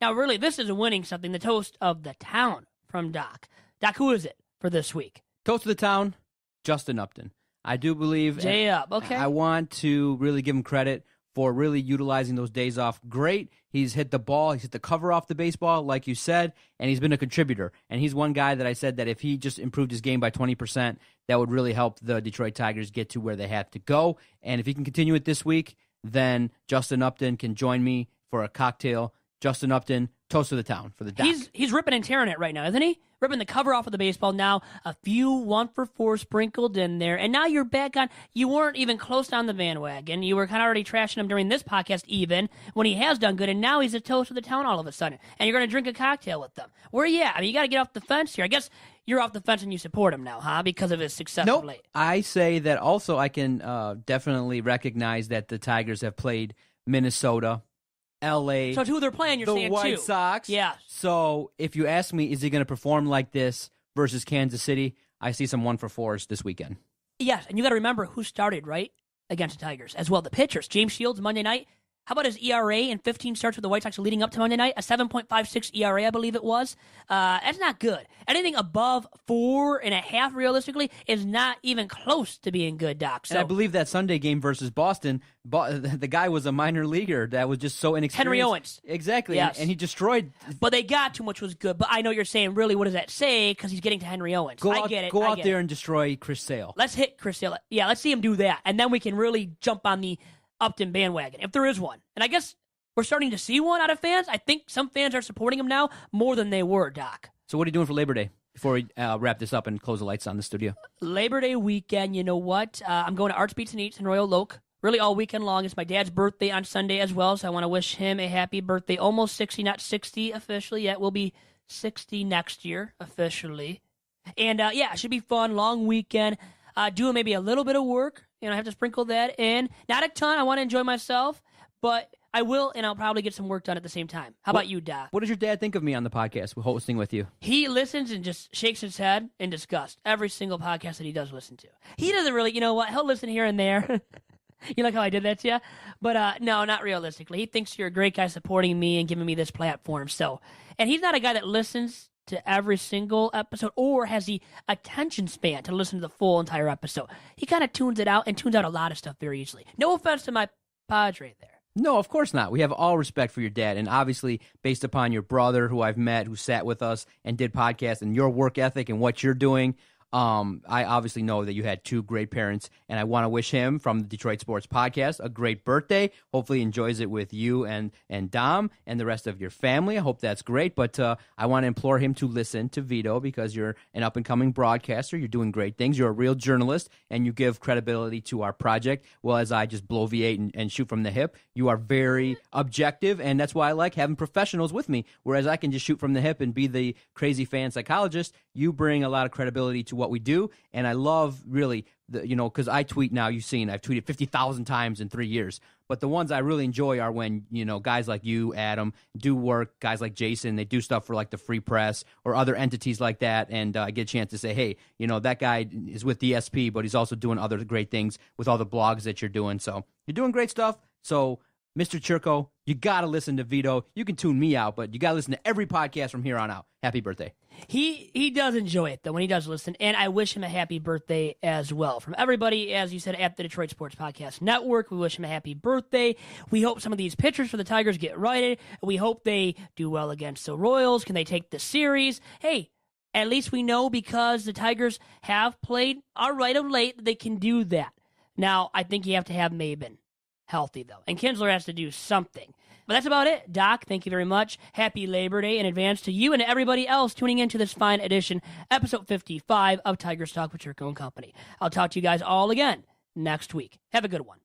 Speaker 3: really, this is winning something. The toast of the town from Doc. Doc, who is it for this week?
Speaker 4: Toast of the town, Justin Upton. I do believe.
Speaker 3: J-Up, okay.
Speaker 4: I want to really give him credit for really utilizing those days off. Great. He's hit the ball. He's hit the cover off the baseball, like you said, and he's been a contributor. And he's one guy that I said that if he just improved his game by 20%, that would really help the Detroit Tigers get to where they have to go. And if he can continue it this week, then Justin Upton can join me for a cocktail. Justin Upton, toast of the town for the Doc.
Speaker 3: He's ripping and tearing it right now, isn't he? Ripping the cover off of the baseball. Now, a few 1-for-4 sprinkled in there. And now you're back on. You weren't even close on the bandwagon. You were kind of already trashing him during this podcast even when he has done good. And now he's a toast of the town all of a sudden. And you're going to drink a cocktail with them. Where are you at? I mean, you got to get off the fence here. I guess you're off the fence and you support him now, huh? Because of his success of late.
Speaker 4: I say that also I can definitely recognize that the Tigers have played Minnesota, L.A.
Speaker 3: So who they're playing, you're saying,
Speaker 4: the White Sox.
Speaker 3: Yeah.
Speaker 4: So if you ask me, is he going to perform like this versus Kansas City, I see some 1-for-4s this weekend.
Speaker 3: Yes, and you got to remember who started, right, against the Tigers as well. The pitchers, James Shields, Monday night. How about his ERA in 15 starts with the White Sox leading up to Monday night? A 7.56 ERA, I believe it was. That's not good. Anything above 4.5, realistically, is not even close to being good, Doc. So,
Speaker 4: and I believe that Sunday game versus Boston, the guy was a minor leaguer that was just so inexperienced.
Speaker 3: Henry Owens.
Speaker 4: Exactly,
Speaker 3: yes.
Speaker 4: And he destroyed.
Speaker 3: But they got to, which was good. But I know you're saying, really, what does that say? Because he's getting to Henry Owens. I get it.
Speaker 4: Go out there and destroy Chris Sale.
Speaker 3: Let's hit Chris Sale. Yeah, let's see him do that. And then we can really jump on the Upton bandwagon, if there is one. And I guess we're starting to see one out of fans. I think some fans are supporting him now more than they were, Doc.
Speaker 4: So what are you doing for Labor Day before we wrap this up and close the lights on the studio?
Speaker 3: Labor Day weekend, you know what? I'm going to Arts Beats and Eats in Royal Oak. Really all weekend long. It's my dad's birthday on Sunday as well, so I want to wish him a happy birthday. Almost 60, not 60 officially yet. We'll be 60 next year officially. And, yeah, it should be fun. Long weekend. Doing maybe a little bit of work. You know, I have to sprinkle that in. Not a ton. I want to enjoy myself, but I will, and I'll probably get some work done at the same time. How about you, Doc?
Speaker 4: What does your dad think of me on the podcast, hosting with you?
Speaker 3: He listens and just shakes his head in disgust every single podcast that he does listen to. He doesn't really, you know what? He'll listen here and there. You like how I did that to you? But no, not realistically. He thinks you're a great guy supporting me and giving me this platform. So, and he's not a guy that listens to every single episode or has the attention span to listen to the full entire episode. He kind of tunes it out and tunes out a lot of stuff very easily. No offense to my padre there.
Speaker 4: No, of course not. We have all respect for your dad. And obviously, based upon your brother, who I've met, who sat with us and did podcasts, and your work ethic and what you're doing, I obviously know that you had two great parents, and I want to wish him from the Detroit Sports Podcast a great birthday. Hopefully he enjoys it with you and Dom and the rest of your family. I hope that's great, but I want to implore him to listen to Vito because you're an up-and-coming broadcaster. You're doing great things. You're a real journalist, and you give credibility to our project. Well, as I just bloviate and shoot from the hip, you are very objective, and that's why I like having professionals with me, whereas I can just shoot from the hip and be the crazy fan psychologist. You bring a lot of credibility to what we do, and I love really because I tweet now. You've seen I've tweeted 50,000 times in 3 years, but the ones I really enjoy are when guys like you, Adam, do work. Guys like Jason, they do stuff for like the Free Press or other entities like that, and I get a chance to say, hey, that guy is with DSP, but he's also doing other great things with all the blogs that you're doing. So you're doing great stuff. So Mr. Chirco, you got to listen to Vito. You can tune me out, but you got to listen to every podcast from here on out. Happy birthday.
Speaker 3: He does enjoy it, though, when he does listen, and I wish him a happy birthday as well. From everybody, as you said, at the Detroit Sports Podcast Network, we wish him a happy birthday. We hope some of these pitchers for the Tigers get righted. We hope they do well against the Royals. Can they take the series? Hey, at least we know because the Tigers have played all right of late that they can do that. Now, I think you have to have Maybin healthy, though, and Kinsler has to do something. But that's about it. Doc, thank you very much. Happy Labor Day in advance to you and to everybody else tuning into this fine edition, episode 55 of Tigers Talk with Chirco and Company. I'll talk to you guys all again next week. Have a good one.